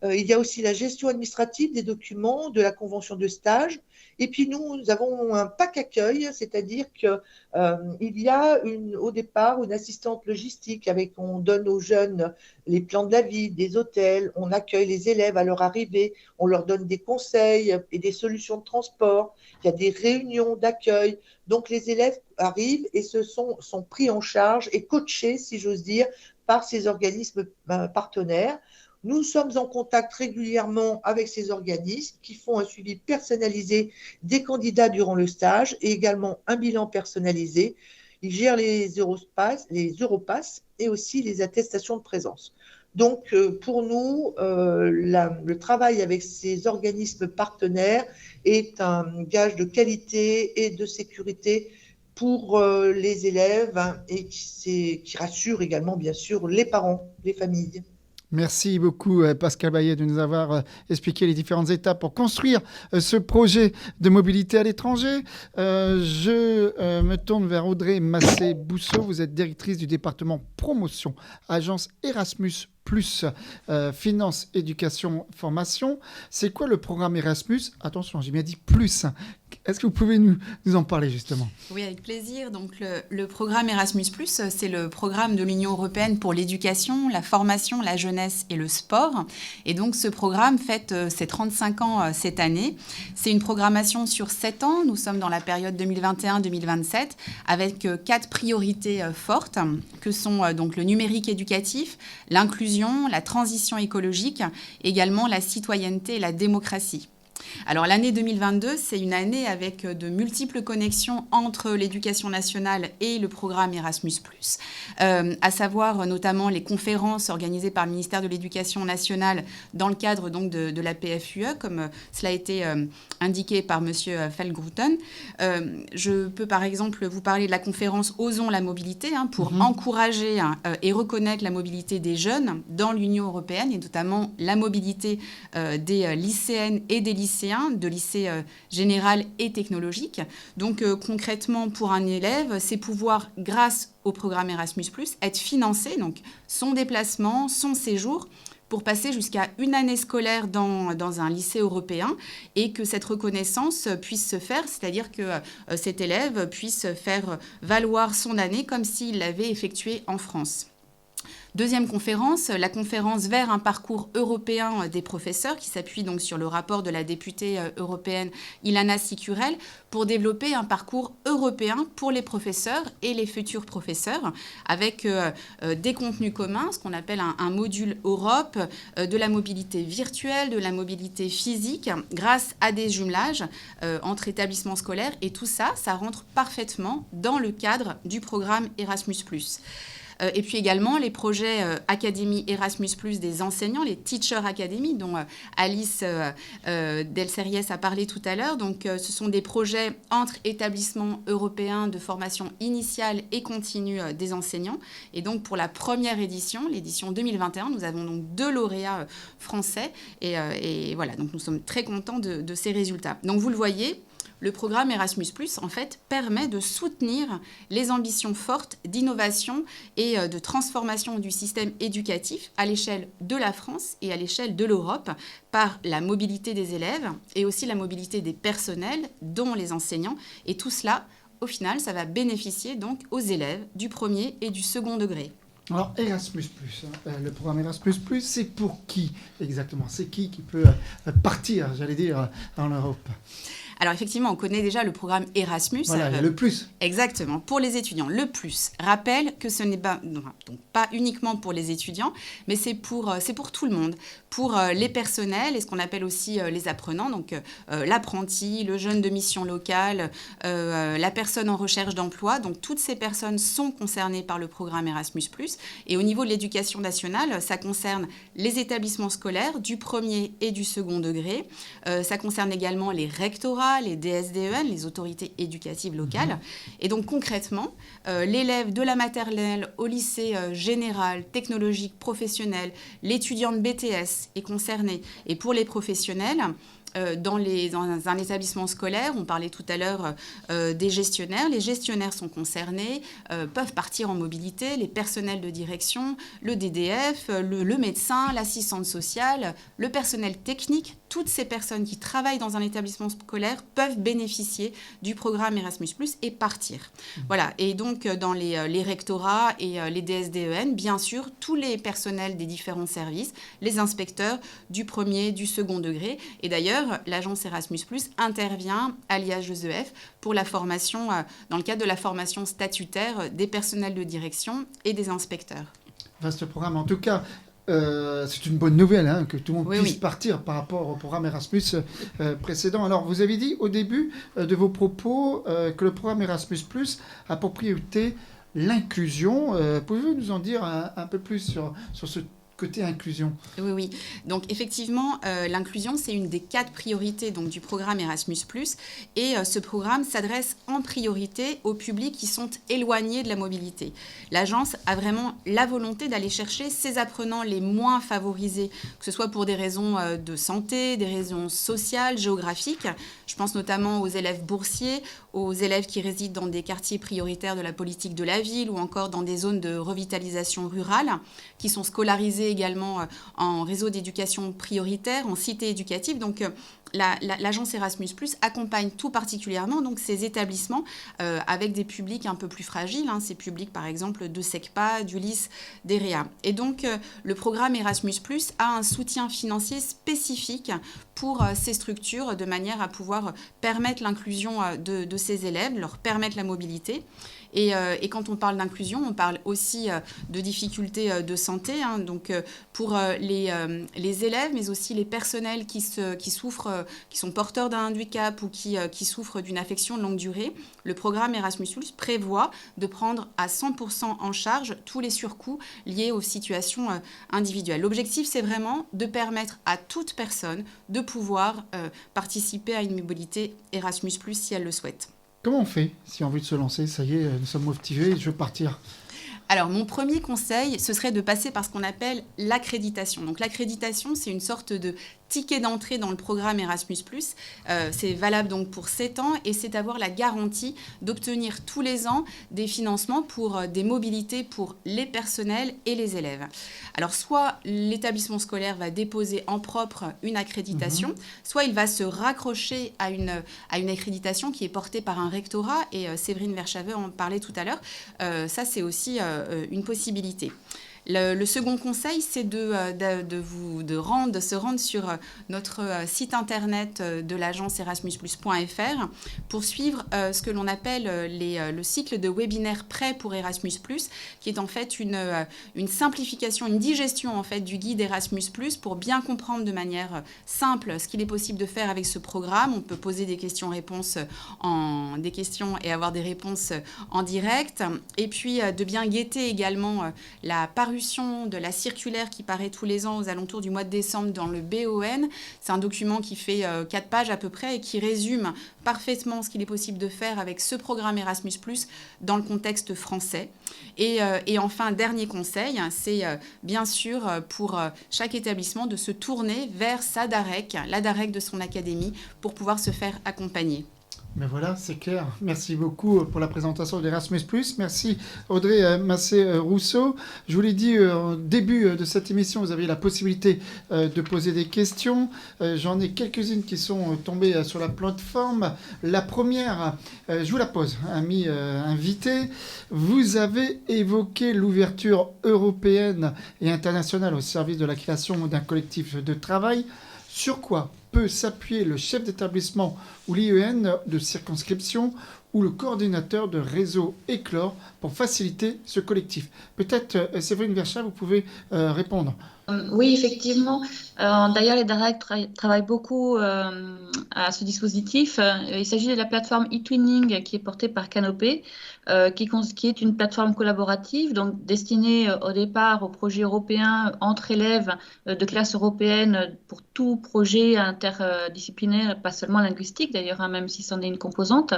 F: Il y a aussi la gestion administrative des documents, de la convention de stage. Et puis nous avons un pack accueil, c'est-à-dire qu'il y a au départ une assistante logistique on donne aux jeunes les plans de la vie, des hôtels, on accueille les élèves à leur arrivée, on leur donne des conseils et des solutions de transport. Il y a des réunions d'accueil. Donc les élèves arrivent et sont pris en charge et coachés, si j'ose dire, par ces organismes partenaires. Nous sommes en contact régulièrement avec ces organismes qui font un suivi personnalisé des candidats durant le stage et également un bilan personnalisé. Ils gèrent les Europass et aussi les attestations de présence. Donc, pour nous, le travail avec ces organismes partenaires est un gage de qualité et de sécurité pour les élèves et qui rassure également, bien sûr, les parents, les familles.
A: Merci beaucoup Pascal Bayet de nous avoir expliqué les différentes étapes pour construire ce projet de mobilité à l'étranger. Je me tourne vers Audrey Massé-Bousseau. Vous êtes directrice du département promotion, agence Erasmus+, finance, éducation, formation. C'est quoi le programme Erasmus ? Attention, j'ai bien dit plus. Est-ce que vous pouvez nous en parler justement ?
G: Oui, avec plaisir. Donc, le programme Erasmus+, c'est le programme de l'Union européenne pour l'éducation, la formation, la jeunesse et le sport. Et donc, ce programme fête ses 35 ans cette année. C'est une programmation sur 7 ans. Nous sommes dans la période 2021-2027 avec 4 priorités fortes que sont donc le numérique éducatif, l'inclusion, la transition écologique, également la citoyenneté et la démocratie. Alors l'année 2022, c'est une année avec de multiples connexions entre l'éducation nationale et le programme Erasmus+, à savoir notamment les conférences organisées par le ministère de l'Éducation nationale dans le cadre donc de la PFUE, comme cela a été indiqué par M. Feldgrutten. Je peux par exemple vous parler de la conférence Osons la mobilité, pour encourager et reconnaître la mobilité des jeunes dans l'Union européenne, et notamment la mobilité des lycéennes et des lycéens, de lycée général et technologique. Donc concrètement, pour un élève, c'est pouvoir, grâce au programme Erasmus+, être financé, donc son déplacement, son séjour, pour passer jusqu'à une année scolaire dans un lycée européen et que cette reconnaissance puisse se faire, c'est-à-dire que cet élève puisse faire valoir son année comme s'il l'avait effectuée en France. Deuxième conférence, la conférence vers un parcours européen des professeurs qui s'appuie donc sur le rapport de la députée européenne Ilana Sicurel pour développer un parcours européen pour les professeurs et les futurs professeurs avec des contenus communs, ce qu'on appelle un module Europe, de la mobilité virtuelle, de la mobilité physique grâce à des jumelages entre établissements scolaires et tout ça, ça rentre parfaitement dans le cadre du programme Erasmus+. Et puis également les projets Académie Erasmus+, des enseignants, les Teacher Academy, dont Alice Delcerriès a parlé tout à l'heure. Donc, ce sont des projets entre établissements européens de formation initiale et continue des enseignants. Et donc, pour la première édition, l'édition 2021, nous avons donc 2 lauréats français. Et voilà, donc nous sommes très contents de ces résultats. Donc, vous le voyez, le programme Erasmus+, en fait, permet de soutenir les ambitions fortes d'innovation et de transformation du système éducatif à l'échelle de la France et à l'échelle de l'Europe par la mobilité des élèves et aussi la mobilité des personnels, dont les enseignants. Et tout cela, au final, ça va bénéficier donc aux élèves du premier et du second degré.
A: Alors, Erasmus+, le programme Erasmus+, c'est pour qui exactement ? C'est qui peut partir, j'allais dire, en Europe ?
G: Alors effectivement, on connaît déjà le programme Erasmus.
A: Voilà, il y a le plus.
G: Exactement, pour les étudiants. Le plus. Rappelle que ce n'est pas, donc pas uniquement pour les étudiants, mais c'est pour tout le monde. Pour les personnels et ce qu'on appelle aussi les apprenants, donc l'apprenti, le jeune de mission locale, la personne en recherche d'emploi. Donc toutes ces personnes sont concernées par le programme Erasmus+. Et au niveau de l'éducation nationale, ça concerne les établissements scolaires du premier et du second degré. Ça concerne également les rectorats, les DSDEN, les autorités éducatives locales. Et donc concrètement, l'élève de la maternelle au lycée général, technologique, professionnel, l'étudiant de BTS est concerné. Et pour les professionnels, dans un établissement scolaire, on parlait tout à l'heure des gestionnaires. Les gestionnaires sont concernés, peuvent partir en mobilité, les personnels de direction, le DDF, le médecin, l'assistante sociale, le personnel technique. Toutes ces personnes qui travaillent dans un établissement scolaire peuvent bénéficier du programme Erasmus+, et partir. Voilà. Et donc, dans les rectorats et les DSDEN, bien sûr, tous les personnels des différents services, les inspecteurs du premier, du second degré. Et d'ailleurs, l'agence Erasmus+ intervient à l'IHESEF pour la formation, dans le cadre de la formation statutaire des personnels de direction et des inspecteurs.
A: Vaste programme. En tout cas, c'est une bonne nouvelle que tout le monde puisse partir par rapport au programme Erasmus précédent. Alors, vous avez dit au début de vos propos que le programme Erasmus+ a pour priorité l'inclusion. Pouvez-vous nous en dire un peu plus sur ce côté inclusion.
G: Oui. Donc effectivement, l'inclusion, c'est une des 4 priorités donc, du programme Erasmus+. Et ce programme s'adresse en priorité aux publics qui sont éloignés de la mobilité. L'agence a vraiment la volonté d'aller chercher ces apprenants les moins favorisés, que ce soit pour des raisons de santé, des raisons sociales, géographiques. Je pense notamment aux élèves boursiers, aux élèves qui résident dans des quartiers prioritaires de la politique de la ville ou encore dans des zones de revitalisation rurale, qui sont scolarisés également en réseau d'éducation prioritaire, en cité éducative. Donc, l'agence Erasmus+ accompagne tout particulièrement donc, ces établissements avec des publics un peu plus fragiles, ces publics par exemple de SECPA, d'Ulysse, d'EREA. Et donc, le programme Erasmus+ a un soutien financier spécifique pour ces structures de manière à pouvoir permettre l'inclusion de ces élèves, leur permettre la mobilité. Et quand on parle d'inclusion, on parle aussi de difficultés de santé. Donc pour les élèves, mais aussi les personnels qui souffrent, qui sont porteurs d'un handicap ou qui souffrent d'une affection de longue durée, le programme Erasmus+ prévoit de prendre à 100% en charge tous les surcoûts liés aux situations individuelles. L'objectif, c'est vraiment de permettre à toute personne de pouvoir participer à une mobilité Erasmus+ si elle le souhaite.
A: Comment on fait si on a envie de se lancer? Ça y est, nous sommes motivés, je veux partir.
G: Alors, mon premier conseil, ce serait de passer par ce qu'on appelle l'accréditation. Donc, l'accréditation, c'est une sorte de ticket d'entrée dans le programme Erasmus+. C'est valable donc pour 7 ans et c'est avoir la garantie d'obtenir tous les ans des financements pour des mobilités pour les personnels et les élèves. Alors, soit l'établissement scolaire va déposer en propre une accréditation, soit il va se raccrocher à une accréditation qui est portée par un rectorat, et Séverine Verschaver en parlait tout à l'heure. Ça, c'est aussi une possibilité. Le second conseil, c'est de se rendre sur notre site internet de l'agence erasmusplus.fr pour suivre ce que l'on appelle le cycle de webinaires prêts pour Erasmus+, qui est en fait une simplification, une digestion en fait du guide Erasmus+, pour bien comprendre de manière simple ce qu'il est possible de faire avec ce programme. On peut poser des questions-réponses des questions et avoir des réponses en direct, et puis de bien guetter également la parution de la circulaire qui paraît tous les ans aux alentours du mois de décembre dans le BON. C'est un document qui fait 4 pages à peu près et qui résume parfaitement ce qu'il est possible de faire avec ce programme Erasmus+, dans le contexte français. Et enfin, dernier conseil, c'est bien sûr pour chaque établissement de se tourner vers sa DAREC, la DAREC de son académie, pour pouvoir se faire accompagner.
A: Mais voilà, c'est clair. Merci beaucoup pour la présentation de l'Erasmus+. Merci Audrey Massé-Rousseau. Je vous l'ai dit au début de cette émission, vous avez la possibilité de poser des questions. J'en ai quelques-unes qui sont tombées sur la plateforme. La première, je vous la pose, ami invité. Vous avez évoqué l'ouverture européenne et internationale au service de la création d'un collectif de travail. Sur quoi peut s'appuyer le chef d'établissement ou l'IEN de circonscription ou le coordinateur de réseau Éclore pour faciliter ce collectif? Peut-être, Séverine Verschaver, vous pouvez répondre.
E: Oui, effectivement. D'ailleurs, les DAREC travaillent beaucoup à ce dispositif. Il s'agit de la plateforme eTwinning qui est portée par Canopé, qui est une plateforme collaborative, donc destinée au départ aux projets européens entre élèves de classe européenne pour tout projet interdisciplinaire, pas seulement linguistique d'ailleurs, même si c'en est une composante.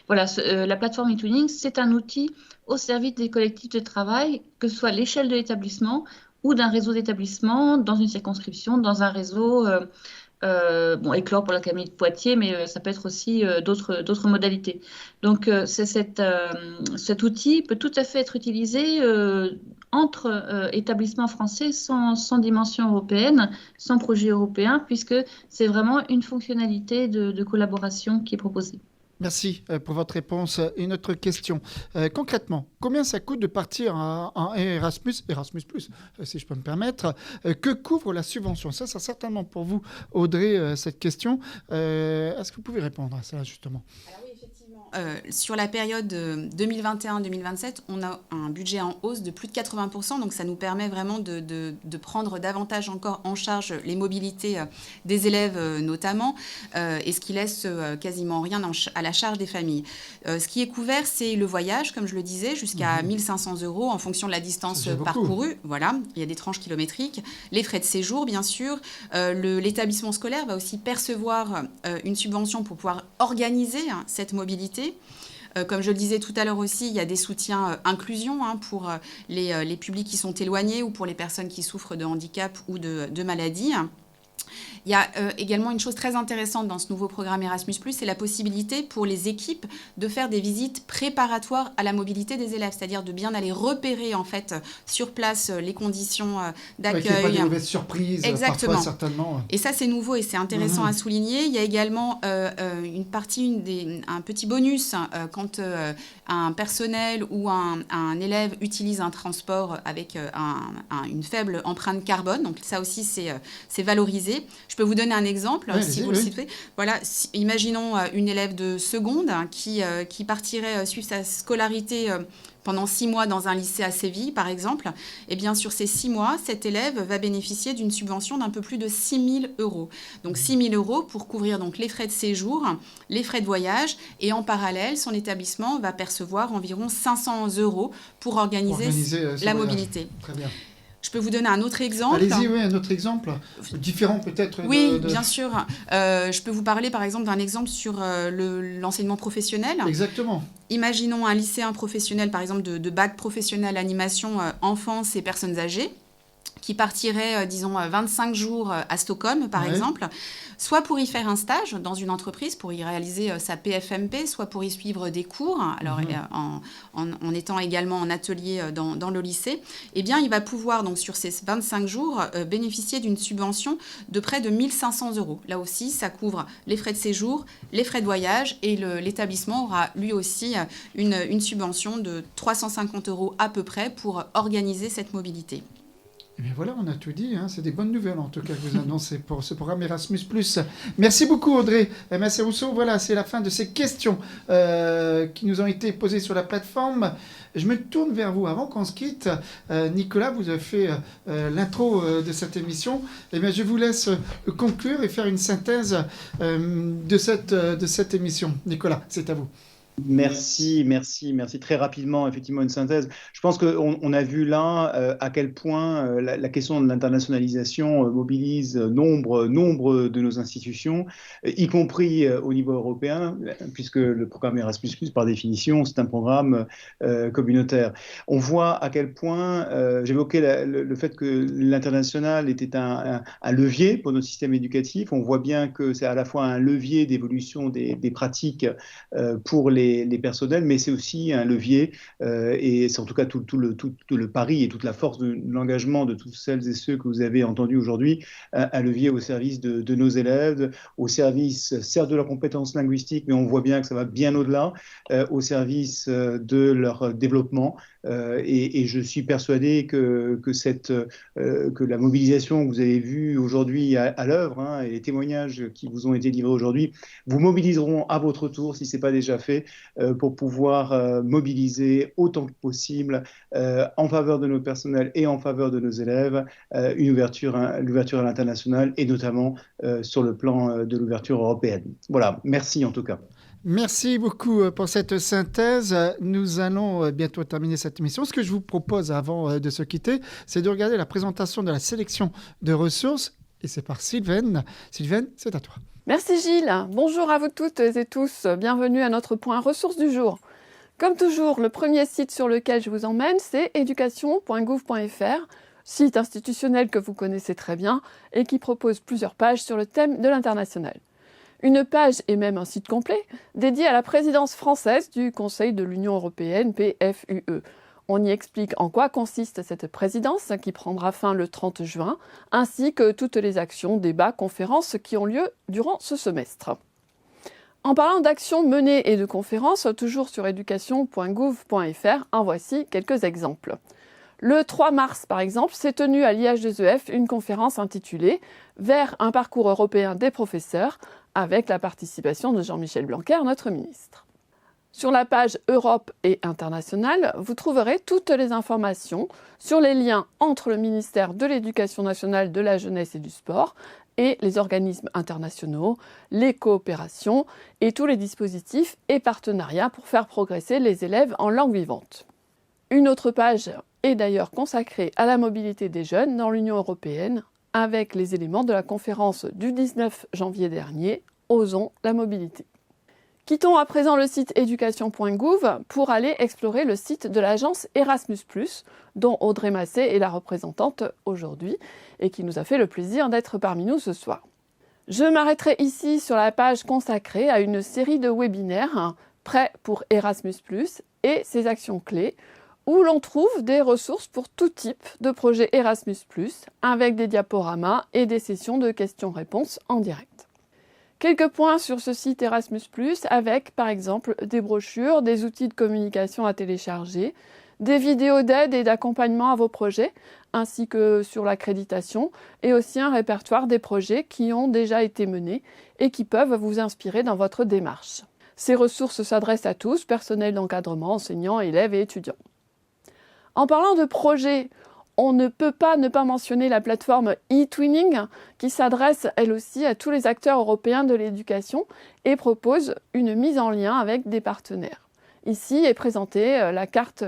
E: Voilà, la plateforme eTwinning, c'est un outil au service des collectifs de travail, que ce soit à l'échelle de l'établissement ou d'un réseau d'établissements, dans une circonscription, dans un réseau, Éclore pour l'Académie de Poitiers, mais ça peut être aussi d'autres modalités. Donc, cet outil peut tout à fait être utilisé entre établissements français sans dimension européenne, sans projet européen, puisque c'est vraiment une fonctionnalité de collaboration qui est proposée.
A: Merci pour votre réponse. Une autre question. Concrètement, combien ça coûte de partir en Erasmus+, si je peux me permettre? Que couvre la subvention? Ça sera certainement pour vous, Audrey, cette question. Est-ce que vous pouvez répondre à ça, justement?
G: Alors oui, effectivement. Sur la période 2021-2027, on a un budget en hausse de plus de 80%, donc ça nous permet vraiment de prendre davantage encore en charge les mobilités des élèves notamment, et ce qui laisse quasiment rien à la charge des familles. Ce qui est couvert, c'est le voyage, comme je le disais, jusqu'à 1 500 € en fonction de la distance parcourue. Voilà, il y a des tranches kilométriques. Les frais de séjour, bien sûr. L'établissement scolaire va aussi percevoir une subvention pour pouvoir organiser cette mobilité. Comme je le disais tout à l'heure aussi, il y a des soutiens inclusion pour les publics qui sont éloignés ou pour les personnes qui souffrent de handicap ou de maladies. Il y a également une chose très intéressante dans ce nouveau programme Erasmus+, c'est la possibilité pour les équipes de faire des visites préparatoires à la mobilité des élèves, c'est-à-dire de bien aller repérer en fait sur place les conditions d'accueil.
A: Qu'il n'y ait pas de mauvaises surprises.
G: Exactement.
A: Parfois, certainement.
G: Et ça, c'est nouveau et c'est intéressant à souligner. Il y a également un petit bonus quand un personnel ou un élève utilise un transport avec une faible empreinte carbone. Donc ça aussi, c'est valorisé. Je peux vous donner un exemple, si vous le citez. Voilà, imaginons une élève de seconde qui partirait suivre sa scolarité pendant 6 mois dans un lycée à Séville, par exemple. Et bien, sur ces 6 mois, cet élève va bénéficier d'une subvention d'un peu plus de 6 000 €. Donc 6 000 € pour couvrir donc, les frais de séjour, les frais de voyage. Et en parallèle, son établissement va percevoir environ 500 € pour organiser la mobilité.
A: Très bien.
G: Je peux vous donner un autre exemple.
A: Allez-y, oui, un autre exemple, différent peut-être.
G: Oui, bien sûr. Je peux vous parler par exemple d'un exemple sur l'enseignement professionnel.
A: Exactement.
G: Imaginons un lycéen professionnel, par exemple de bac professionnel animation enfance et personnes âgées, qui partirait, disons, 25 jours à Stockholm, par exemple, soit pour y faire un stage dans une entreprise, pour y réaliser sa PFMP, soit pour y suivre des cours, alors en étant également en atelier dans le lycée, eh bien, il va pouvoir, donc, sur ces 25 jours, bénéficier d'une subvention de près de 1 500 €. Là aussi, ça couvre les frais de séjour, les frais de voyage, et l'établissement aura lui aussi une subvention de 350 € à peu près pour organiser cette mobilité.
A: Et bien voilà, on a tout dit. C'est des bonnes nouvelles, en tout cas, que vous annoncez pour ce programme Erasmus+. Merci beaucoup, Audrey. Merci Rousseau. Voilà, c'est la fin de ces questions qui nous ont été posées sur la plateforme. Je me tourne vers vous. Avant qu'on se quitte, Nicolas, vous avez fait l'intro de cette émission. Eh bien, je vous laisse conclure et faire une synthèse de cette émission. Nicolas, c'est à vous.
B: Merci. Très rapidement, effectivement, une synthèse. Je pense qu'on a vu là à quel point la question de l'internationalisation mobilise nombre de nos institutions, y compris au niveau européen, puisque le programme Erasmus+, par définition, c'est un programme communautaire. On voit à quel point, j'évoquais le fait que l'international était un levier pour notre système éducatif. On voit bien que c'est à la fois un levier d'évolution des pratiques pour les personnels, mais c'est aussi un levier, et c'est en tout cas tout le pari et toute la force de l'engagement de toutes celles et ceux que vous avez entendus aujourd'hui, un levier au service de nos élèves, au service, certes, de leurs compétences linguistiques, mais on voit bien que ça va bien au-delà, au service de leur développement. Et je suis persuadé que la mobilisation que vous avez vue aujourd'hui à l'œuvre, et les témoignages qui vous ont été livrés aujourd'hui, vous mobiliseront à votre tour, si ce n'est pas déjà fait, pour pouvoir mobiliser autant que possible en faveur de nos personnels et en faveur de nos élèves l'ouverture à l'international, et notamment sur le plan de l'ouverture européenne. Voilà, merci en tout cas.
A: Merci beaucoup pour cette synthèse. Nous allons bientôt terminer cette émission. Ce que je vous propose avant de se quitter, c'est de regarder la présentation de la sélection de ressources. Et c'est par Sylvaine. Sylvaine, c'est à toi.
H: Merci Gilles. Bonjour à vous toutes et tous. Bienvenue à notre point ressources du jour. Comme toujours, le premier site sur lequel je vous emmène, c'est education.gouv.fr, site institutionnel que vous connaissez très bien et qui propose plusieurs pages sur le thème de l'international. Une page et même un site complet dédié à la présidence française du Conseil de l'Union européenne, PFUE. On y explique en quoi consiste cette présidence qui prendra fin le 30 juin, ainsi que toutes les actions, débats, conférences qui ont lieu durant ce semestre. En parlant d'actions menées et de conférences, toujours sur education.gouv.fr, en voici quelques exemples. Le 3 mars, par exemple, s'est tenue à l'IH2EF une conférence intitulée « Vers un parcours européen des professeurs » avec la participation de Jean-Michel Blanquer, notre ministre. Sur la page Europe et International, vous trouverez toutes les informations sur les liens entre le ministère de l'Éducation nationale, de la jeunesse et du sport et les organismes internationaux, les coopérations et tous les dispositifs et partenariats pour faire progresser les élèves en langue vivante. Une autre page est d'ailleurs consacrée à la mobilité des jeunes dans l'Union européenne avec les éléments de la conférence du 19 janvier dernier, Osons la mobilité. Quittons à présent le site education.gouv pour aller explorer le site de l'agence Erasmus+, dont Audrey Massé est la représentante aujourd'hui et qui nous a fait le plaisir d'être parmi nous ce soir. Je m'arrêterai ici sur la page consacrée à une série de webinaires prêts pour Erasmus+, et ses actions clés, où l'on trouve des ressources pour tout type de projet Erasmus+, avec des diaporamas et des sessions de questions-réponses en direct. Quelques points sur ce site Erasmus+, avec par exemple des brochures, des outils de communication à télécharger, des vidéos d'aide et d'accompagnement à vos projets, ainsi que sur l'accréditation, et aussi un répertoire des projets qui ont déjà été menés et qui peuvent vous inspirer dans votre démarche. Ces ressources s'adressent à tous, personnel d'encadrement, enseignants, élèves et étudiants. En parlant de projets, on ne peut pas ne pas mentionner la plateforme eTwinning qui s'adresse elle aussi à tous les acteurs européens de l'éducation et propose une mise en lien avec des partenaires. Ici est présentée la carte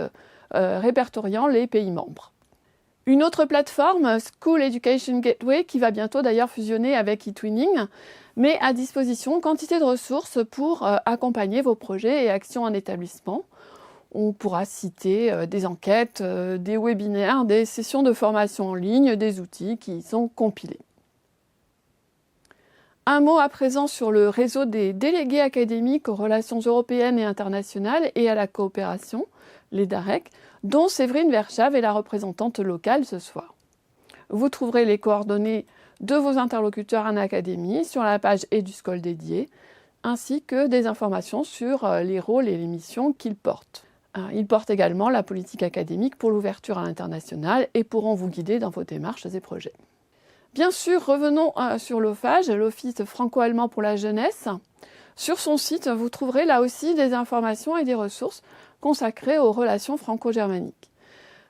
H: répertoriant les pays membres. Une autre plateforme, School Education Gateway, qui va bientôt d'ailleurs fusionner avec eTwinning, met à disposition quantité de ressources pour accompagner vos projets et actions en établissement. On pourra citer des enquêtes, des webinaires, des sessions de formation en ligne, des outils qui y sont compilés. Un mot à présent sur le réseau des délégués académiques aux relations européennes et internationales et à la coopération, les DAREC, dont Séverine Verschave est la représentante locale ce soir. Vous trouverez les coordonnées de vos interlocuteurs en académie sur la page EduScol dédiée, ainsi que des informations sur les rôles et les missions qu'ils portent. Ils portent également la politique académique pour l'ouverture à l'international et pourront vous guider dans vos démarches et projets. Bien sûr, revenons sur l'OFAGE, l'Office franco-allemand pour la jeunesse. Sur son site, vous trouverez là aussi des informations et des ressources consacrées aux relations franco-germaniques.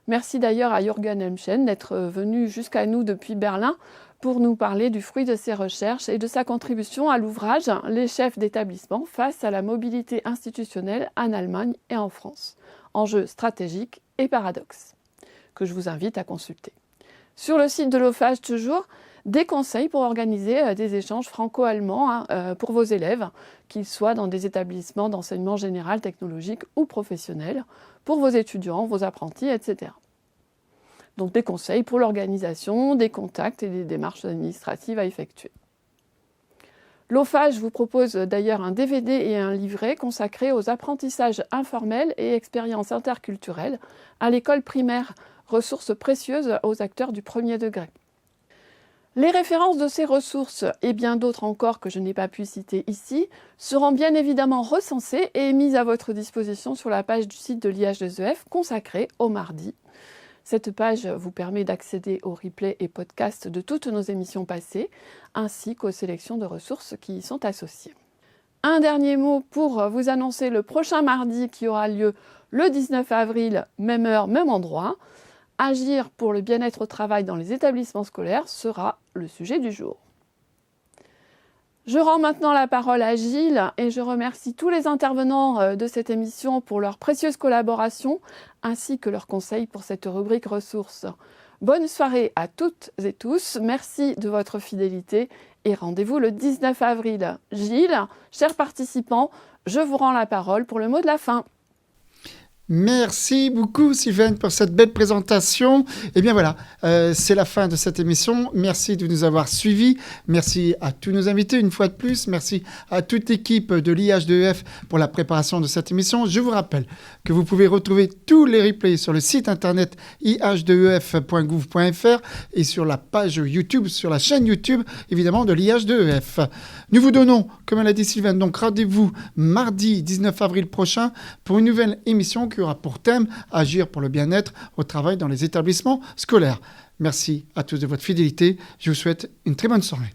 H: Merci d'ailleurs à Jürgen Helmchen d'être venu jusqu'à nous depuis Berlin pour nous parler du fruit de ses recherches et de sa contribution à l'ouvrage « Les chefs d'établissement face à la mobilité institutionnelle en Allemagne et en France. Enjeux stratégiques et paradoxes », que je vous invite à consulter. Sur le site de l'OFAGE toujours, des conseils pour organiser des échanges franco-allemands pour vos élèves, qu'ils soient dans des établissements d'enseignement général, technologique ou professionnel, pour vos étudiants, vos apprentis, etc. Donc des conseils pour l'organisation, des contacts et des démarches administratives à effectuer. L'OFAGE vous propose d'ailleurs un DVD et un livret consacrés aux apprentissages informels et expériences interculturelles à l'école primaire, ressources précieuses aux acteurs du premier degré. Les références de ces ressources et bien d'autres encore que je n'ai pas pu citer ici seront bien évidemment recensées et mises à votre disposition sur la page du site de l'IH2EF consacrée au mardi. Cette page vous permet d'accéder aux replays et podcasts de toutes nos émissions passées, ainsi qu'aux sélections de ressources qui y sont associées. Un dernier mot pour vous annoncer le prochain mardi qui aura lieu le 19 avril, même heure, même endroit. Agir pour le bien-être au travail dans les établissements scolaires sera le sujet du jour. Je rends maintenant la parole à Gilles et je remercie tous les intervenants de cette émission pour leur précieuse collaboration ainsi que leurs conseils pour cette rubrique ressources. Bonne soirée à toutes et tous, merci de votre fidélité et rendez-vous le 19 avril. Gilles, chers participants, je vous rends la parole pour le mot de la fin.
A: Merci beaucoup Sylvaine pour cette belle présentation. Et bien voilà, c'est la fin de cette émission. Merci de nous avoir suivis. Merci à tous nos invités une fois de plus. Merci à toute l'équipe de l'IH2EF pour la préparation de cette émission. Je vous rappelle que vous pouvez retrouver tous les replays sur le site internet ih2ef.gouv.fr et sur la page YouTube, sur la chaîne YouTube évidemment de l'IH2EF. Nous vous donnons, comme l'a dit Sylvaine, donc rendez-vous mardi 19 avril prochain pour une nouvelle émission qui aura pour thème « Agir pour le bien-être au travail dans les établissements scolaires ». Merci à tous de votre fidélité. Je vous souhaite une très bonne soirée.